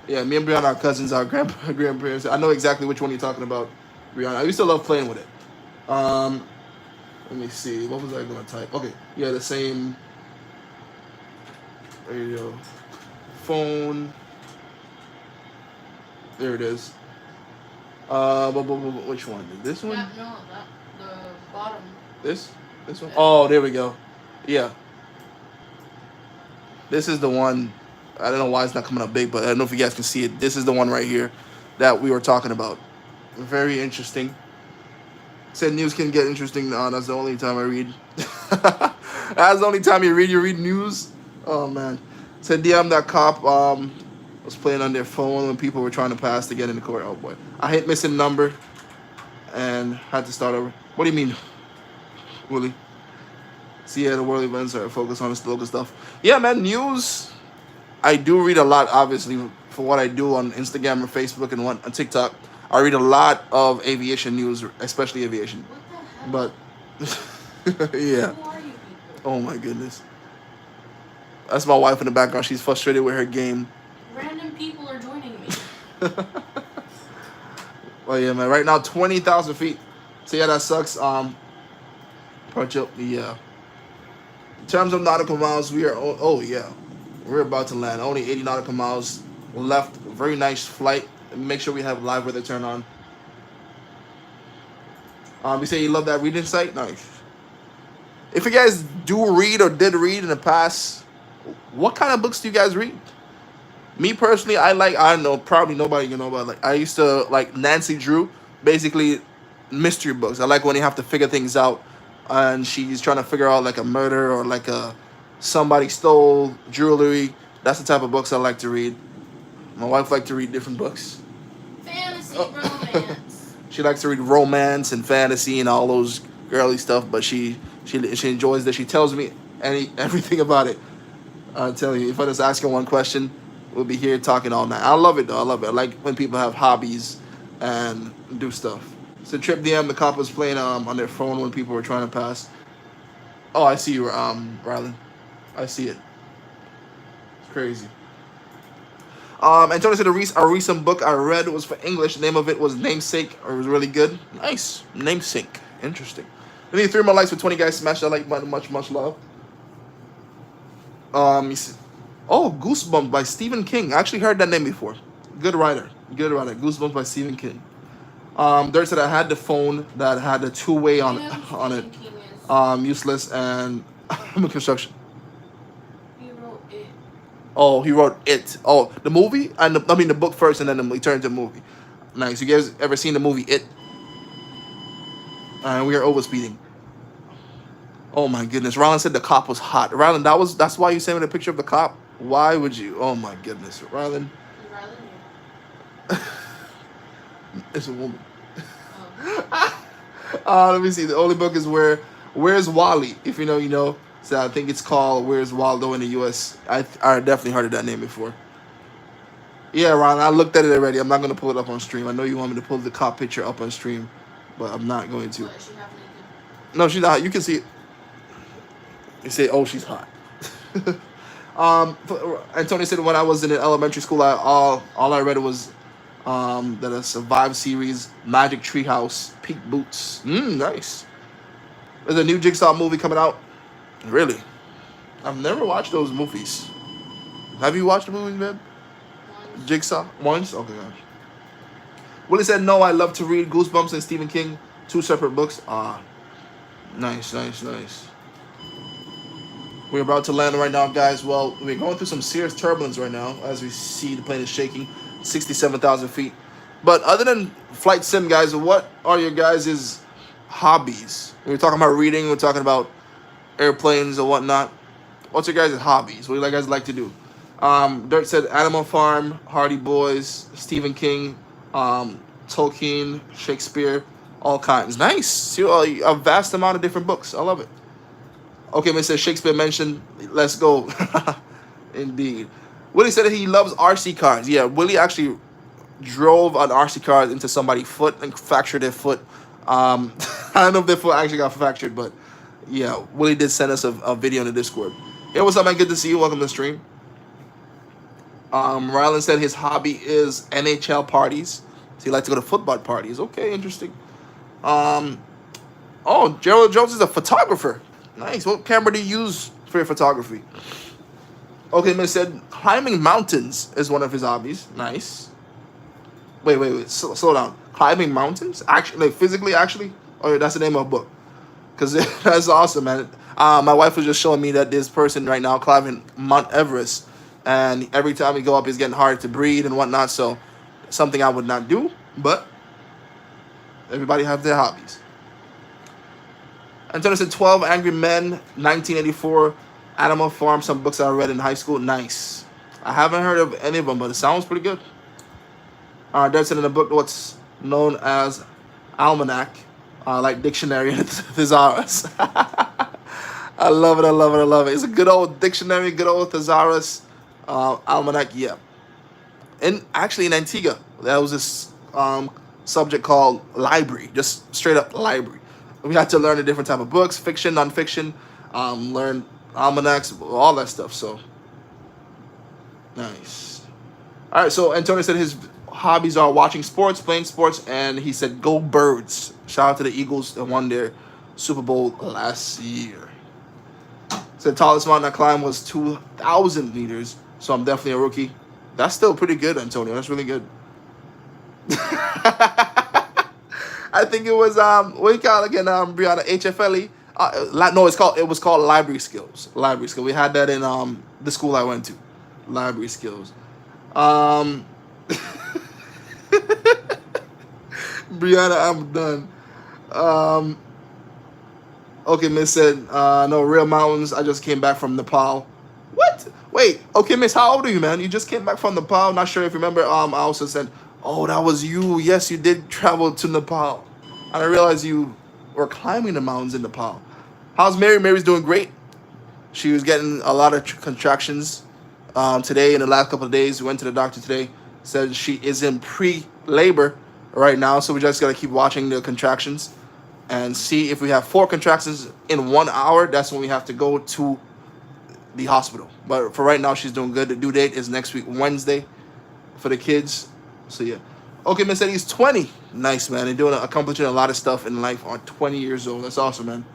Yeah, me and Brianna are cousins. Our grandparents. I know exactly which one you're talking about, Brianna. I used to love playing with it. Let me see. What was I gonna type? Okay, yeah, the same. Radio, phone. There it is. Which one? This one? Yeah, no, the bottom. This one? Oh, there we go. Yeah. This is the one. I don't know why it's not coming up big, but I don't know if you guys can see it. This is the one right here that we were talking about. Very interesting. Said news can get interesting. That's the only time I read. That's the only time you read news. Oh man. Said DM that cop was playing on their phone when people were trying to pass to get in the court. Oh boy. I hit missing number and had to start over. What do you mean, Willie? See, yeah, the world events are focused on the local stuff. Yeah, man, news. I do read a lot, obviously, for what I do on Instagram or Facebook and on TikTok. I read a lot of aviation news, especially aviation. What the hell? But yeah. Who are you people? Oh my goodness. That's my wife in the background. She's frustrated with her game. Random people are joining me. Well, yeah, man. Right now, 20,000 feet. So yeah, that sucks. Yeah. In terms of nautical miles, we are. Oh yeah, we're about to land. Only 80 nautical miles left. Very nice flight. Make sure we have live weather turned on. You say you love that reading site? Nice. If you guys do read or did read in the past, what kind of books do you guys read? Me personally, I don't know, probably nobody can know about. Like, I used to like Nancy Drew, basically mystery books. I like when you have to figure things out, and she's trying to figure out like a murder or like somebody stole jewelry. That's the type of books I like to read. My wife likes to read different books. Fantasy romance. She likes to read romance and fantasy and all those girly stuff, but she enjoys that. She tells me everything about it. I tell you, if I just ask her one question, we'll be here talking all night. I love it though. I love it. I like when people have hobbies and do stuff. So Trip DM, the cop was playing on their phone when people were trying to pass. Oh, I see you, Rylan. I see it. It's crazy. Antonio said a recent book I read was for English. The name of it was Namesake, or it was really good. Nice. Namesake. Interesting. I need 3 more likes for 20 guys. Smash that like button. Much, much love. You see, Goosebumps by Stephen King. I actually heard that name before. Good writer. Good writer. Goosebumps by Stephen King. Dirt said I had the phone that had a two-way on it. Useless and I'm in construction. He wrote it. Oh, he wrote it. Oh, the movie? The book first, and then he turned to a movie. Nice. You guys ever seen the movie It? And we are overspeeding. Oh my goodness. Rylan said the cop was hot. Rylan, that's why you sent me the picture of the cop? Why would you? Oh my goodness. Rylan. It's a woman. Oh. Let me see. The only book is Where's Wally? If you know, you know. So I think it's called Where's Waldo in the U.S. I definitely heard of that name before. Yeah, Ron, I looked at it already. I'm not going to pull it up on stream. I know you want me to pull the cop picture up on stream, but I'm not going to. What, is she half naked? No, she's not. You can see it. You say, oh, she's hot. Antonio said when I was in elementary school, all I read was that a Survive series, Magic Treehouse, Peak Boots. Nice. There's a new Jigsaw movie coming out. Really? I've never watched those movies. Have you watched the movies, man? Once. Jigsaw? Once? Okay, gosh. Willie said, no, I love to read Goosebumps and Stephen King. 2 separate books. Nice. We're about to land right now, guys. Well, we're going through some serious turbulence right now as we see the plane is shaking. 67,000 feet. But other than flight sim, guys, what are your guys' hobbies? We're talking about reading. We're talking about airplanes and whatnot. What's your guys' hobbies? What do you guys like to do? Dirt said Animal Farm, Hardy Boys, Stephen King, Tolkien, Shakespeare, all kinds. Nice. See, a vast amount of different books. I love it. Okay, Mr. Shakespeare mentioned. Let's go. Indeed. Willie said that he loves RC cars. Yeah, Willie actually drove an RC car into somebody's foot and fractured their foot. I don't know if their foot actually got fractured, but yeah, Willie did send us a video in the Discord. Hey, what's up, man? Good to see you. Welcome to the stream. Rylan said his hobby is NHL parties. So he likes to go to football parties. Okay, interesting. Gerald Jones is a photographer. Nice. What camera do you use for your photography? Okay, man said climbing mountains is one of his hobbies. Nice. Wait. Slow down. Climbing mountains? Actually, like physically, actually? Oh, that's the name of a book. Because that's awesome, man. My wife was just showing me that this person right now climbing Mount Everest. And every time we go up, it's getting hard to breathe and whatnot. So, something I would not do. But, everybody have their hobbies. Antonio said 12 Angry Men, 1984. Animal Farm, some books I read in high school. Nice. I haven't heard of any of them, but it sounds pretty good. That's in the book what's known as Almanac, like dictionary and thesaurus. I love it. I love it. I love it. It's a good old dictionary, good old thesaurus, almanac. Yeah, and actually in Antigua, there was this subject called library, just straight up library. We had to learn the different type of books, fiction, nonfiction, learn almanacs, all that stuff. So nice. All right. So Antonio said his hobbies are watching sports, playing sports, and he said go Birds. Shout out to the Eagles that won their Super Bowl last year. So the tallest mountain I climbed was 2,000 meters. So I'm definitely a rookie. That's still pretty good, Antonio. That's really good. I think it was what do you call it again, Brianna, HFLE. No, it was called Library Skills. Library Skills. We had that in the school I went to. Library Skills. Brianna, I'm done. Okay, Miss said, no, real mountains. I just came back from Nepal. What? Wait, okay, Miss, how old are you, man? You just came back from Nepal. Not sure if you remember. I also said, oh, that was you. Yes, you did travel to Nepal. And I realized you were climbing the mountains in Nepal. How's Mary? Mary's doing great. She was getting a lot of contractions today. In the last couple of days, we went to the doctor today. Said she is in pre-labor right now, so we just gotta keep watching the contractions and see if we have 4 contractions in 1 hour. That's when we have to go to the hospital. But for right now, she's doing good. The due date is next week, Wednesday, for the kids. So yeah. Okay, Miss Eddie's 20. Nice, man. They're accomplishing a lot of stuff in life on 20 years old. That's awesome, man.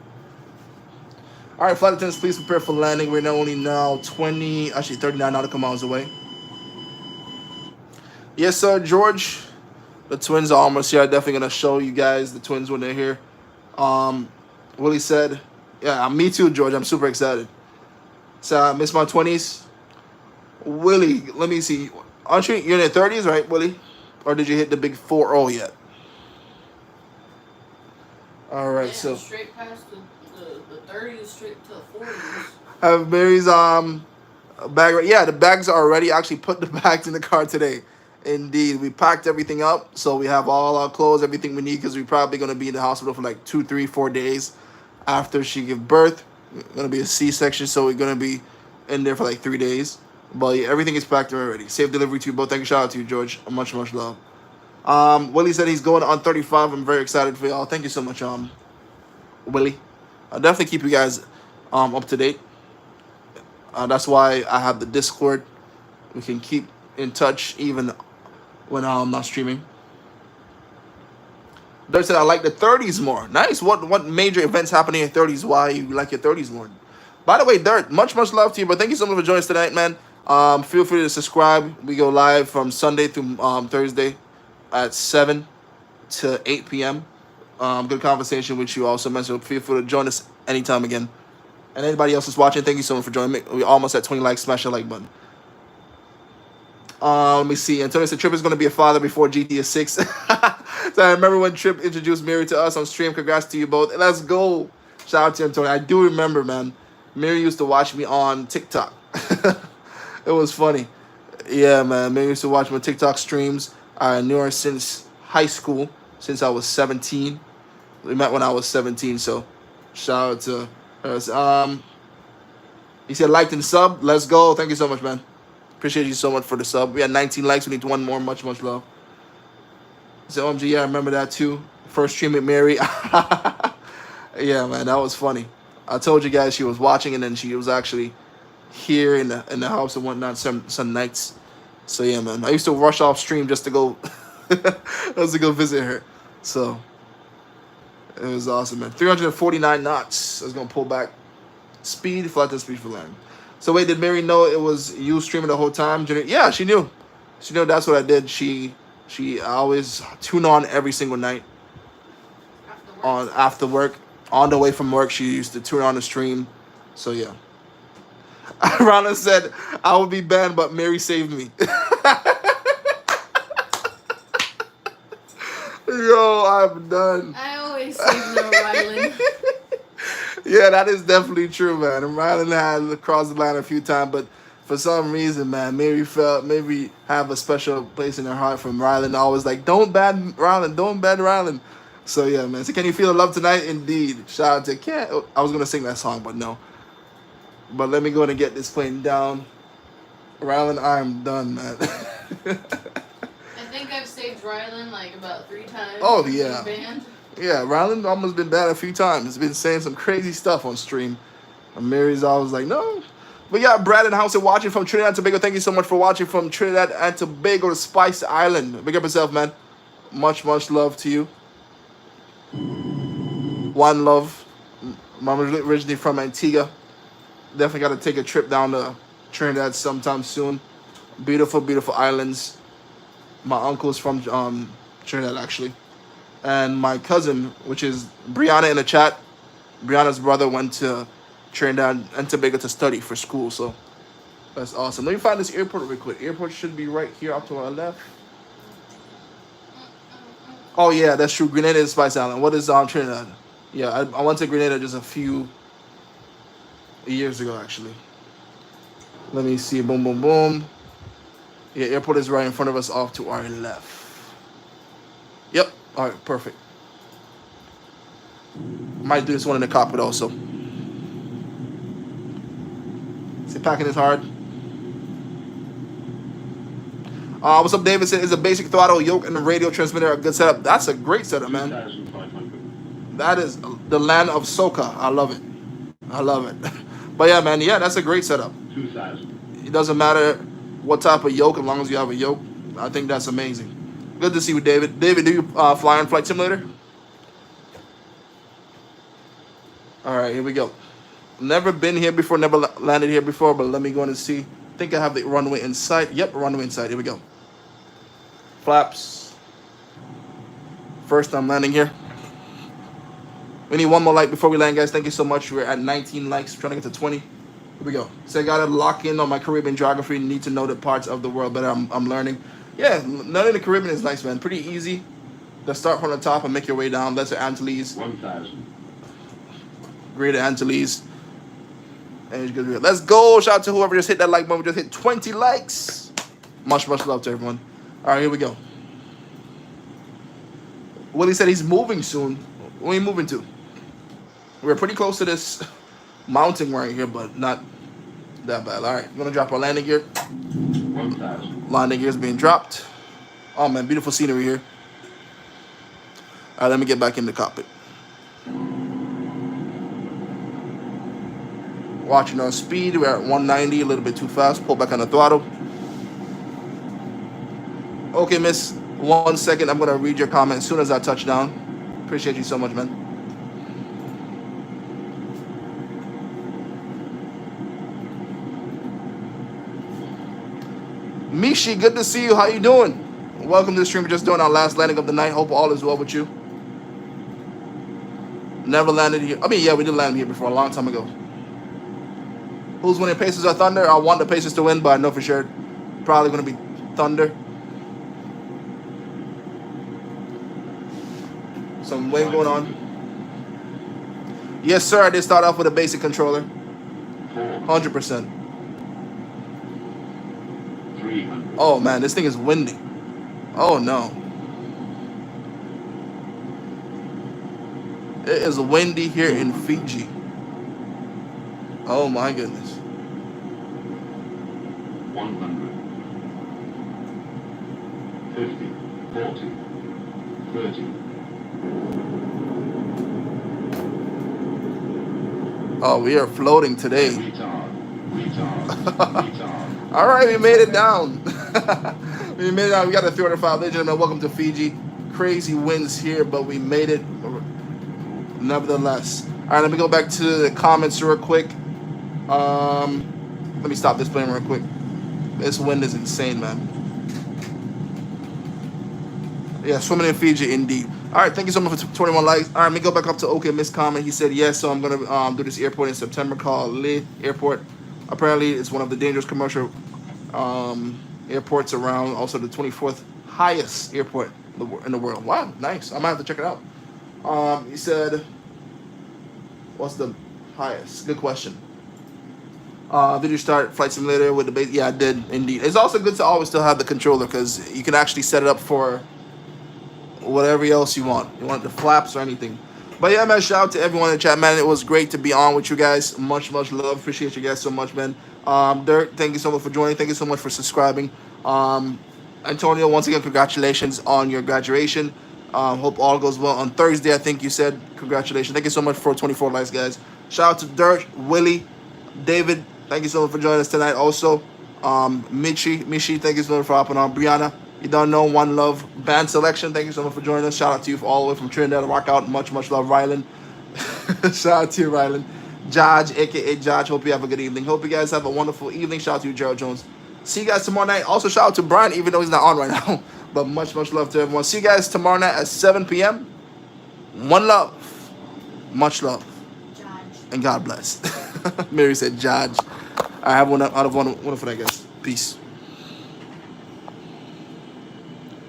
All right, flight attendants, please prepare for landing. We're now only 39 nautical miles away. Yes, sir, George. The twins are almost here. I'm definitely going to show you guys the twins when they're here. Willie said, yeah, me too, George. I'm super excited. So I miss my 20s. Willie, let me see. Aren't you, you're in your 30s, right, Willie? Or did you hit the big 4-0 yet? All right, Yeah, so straight past the 30s, straight to the 40s. have Mary's bag. Yeah, the bags are ready. I actually put the bags in the car today. Indeed, we packed everything up, so we have all our clothes, everything we need, because we're probably gonna be in the hospital for like 2, 3, 4 days after she give birth. It's gonna be a C-section, so we're gonna be in there for like 3 days. But yeah, everything is packed already. Safe delivery to you both. Thank you. Shout out to you, George. Much love. Willie said he's going on 35. I'm very excited for y'all. Thank you so much, Willie. I'll definitely keep you guys up to date. That's why I have the Discord. We can keep in touch even when I'm not streaming. Dirt said I like the 30s more. Nice. What major events happen in your 30s? Why you like your 30s more? By the way, Dirt, much love to you. But thank you so much for joining us tonight, man. Feel free to subscribe. We go live from Sunday through Thursday at 7 to 8 p.m. Good conversation with you also, man. So feel free to join us anytime again. And anybody else is watching, thank you so much for joining me. We're almost at 20 likes. Smash the like button. Let me see. Antonio said Trip is going to be a father before GTA 6. So I remember when Trip introduced Mary to us on stream. Congrats to you both. Let's go. Shout out to Antonio. I do remember, man. Mary used to watch me on TikTok. It was funny. Yeah, man. Mary used to watch my TikTok streams. I knew her since high school, since I was 17. We met when I was 17, so shout out to her. He said liked and sub. Let's go. Thank you so much, man. Appreciate you so much for the sub. We had 19 likes. We need 1 more. Much love. He said, OMG, yeah, I remember that too. First stream with Mary. Yeah, man, that was funny. I told you guys she was watching, and then she was actually here in the house and whatnot some nights. So yeah, man, I used to rush off stream just to go, just to go visit her. So it was awesome, man. 349 knots. I was gonna pull back. Speed, flat speed for land. So wait, did Mary know it was you streaming the whole time? Yeah, she knew. She knew that's what I did. She always tune on every single night. After work. On the way from work, she used to tune on the stream. So yeah. Rana said, I would be banned, but Mary saved me. Yo, I'm done. I always save Little Rylan. Yeah, that is definitely true, man. And Rylan had crossed the line a few times, but for some reason, man, maybe have a special place in her heart from Rylan. Always like, don't bad Rylan, don't bad Rylan. So yeah, man. So can you feel the love tonight? Indeed. Shout out to Cat. I was gonna sing that song, but no. But let me go and get this plane down. Rylan, I'm done, man. I think I've saved Rylan like about 3 times. Oh, from yeah. being banned. Yeah, Rylan almost been bad a few times. He's been saying some crazy stuff on stream. And Mary's always like, no. But yeah, Brad and House are watching from Trinidad and Tobago. Thank you so much for watching from Trinidad and Tobago to Spice Island. Big up yourself, man. Much, much love to you. One love. I'm originally from Antigua. Definitely got to take a trip down to Trinidad sometime soon. Beautiful, beautiful islands. My uncle's from Trinidad, actually. And my cousin, which is Brianna in the chat, Brianna's brother went to Trinidad and Tobago to study for school. So that's awesome. Let me find this airport real quick. Airport should be right here up to our left. Oh, yeah, that's true. Grenada is Spice Island. What is Trinidad? Yeah, I went to Grenada just a few years ago, actually. Let me see. Boom, boom, boom. Yeah, airport is right in front of us off to our left. Yep. All right, perfect. Might do this one in the cockpit also. See, packing is hard. What's up, David? Said, is a basic throttle, yoke, and the radio transmitter a good setup? That's a great setup, man. 2,500. That is the land of soca. I love it. I love it. But yeah, man, yeah, that's a great setup. 2,000. It doesn't matter what type of yoke, as long as you have a yoke. I think that's amazing. Good to see you, David. David, do you fly on Flight Simulator? All right, here we go. Never been here before, never landed here before, but let me go in and see. I think I have the runway in sight. Yep, runway in sight. Here we go. Flaps. First time landing here. We need one more like before we land, guys. Thank you so much. We're at 19 likes. We're trying to get to 20. Here we go. So I got to lock in on my Caribbean geography. Need to know the parts of the world better. I'm learning. Yeah, learning the Caribbean is nice, man. Pretty easy. Let's start from the top and make your way down. Lesser Antilles. 1,000. Greater Antilles. And it's good. Let's go. Shout out to whoever just hit that like button. We just hit 20 likes. Much, much love to everyone. All right, here we go. Willie said he's moving soon. Where are you moving to? We're pretty close to this mountain right here, but not that bad. All right, I'm going to drop our landing gear. 1,000. Landing gear is being dropped. Oh, man, beautiful scenery here. All right, let me get back in the cockpit. Watching our speed. We're at 190, a little bit too fast. Pull back on the throttle. Okay, miss. 1 second. I'm going to read your comment as soon as I touch down. Appreciate you so much, man. Mishi, good to see you. How you doing? Welcome to the stream. We're just doing our last landing of the night. Hope all is well with you. Never landed here. I mean, yeah, we did land here before a long time ago. Who's winning, Pacers or Thunder? I want the Pacers to win, but I know for sure probably going to be Thunder. Some wave going on. Yes, sir. I did start off with a basic controller. 100%. 300. Oh, man, this thing is windy. Oh, no. It is windy here in Fiji. Oh, my goodness. 100. 50. 40. 30. Oh, we are floating today. Retard. All right, we made it down. We made it down. We got a 305 legend. Welcome to Fiji. Crazy winds here, but we made it nevertheless. All right, let me go back to the comments real quick. Let me stop this plane real quick. This wind is insane, man. Yeah, swimming in Fiji, indeed. All right, thank you so much for 21 likes. All right, let me go back up to OK Miss Comment. He said yes, so I'm gonna do this airport in September called Lee Airport. Apparently, it's one of the dangerous commercial airports around. Also, the 24th highest airport in the world. Wow, nice. I might have to check it out. He said, what's the highest? Good question. Did you start Flight Simulator with the base? Yeah, I did indeed. It's also good to always still have the controller because you can actually set it up for whatever else you want. You want the flaps or anything. But yeah, man, shout out to everyone in the chat, man. It was great to be on with you guys. Much love. Appreciate you guys so much, man. Dirk, thank you so much for joining. Thank you so much for subscribing. Antonio, once again, congratulations on your graduation. Hope all goes well on Thursday. I think you said congratulations. Thank you so much for 24 likes, guys. Shout out to Dirk, Willie, David. Thank you so much for joining us tonight. Also, Mishi, thank you so much for hopping on. Brianna, you don't know, One Love band selection. Thank you so much for joining us. Shout out to you all the way from Trinidad. Rock out. Much love, Rylan. Shout out to you, Rylan. Judge, aka Judge. Hope you have a good evening. Hope you guys have a wonderful evening. Shout out to you, Gerald Jones. See you guys tomorrow night. Also, shout out to Brian, even though he's not on right now. But much love to everyone. See you guys tomorrow night at 7 p.m. One love. Much love. Judge. And God bless. Mary said, Judge. I have one out of one for that, guys. Peace.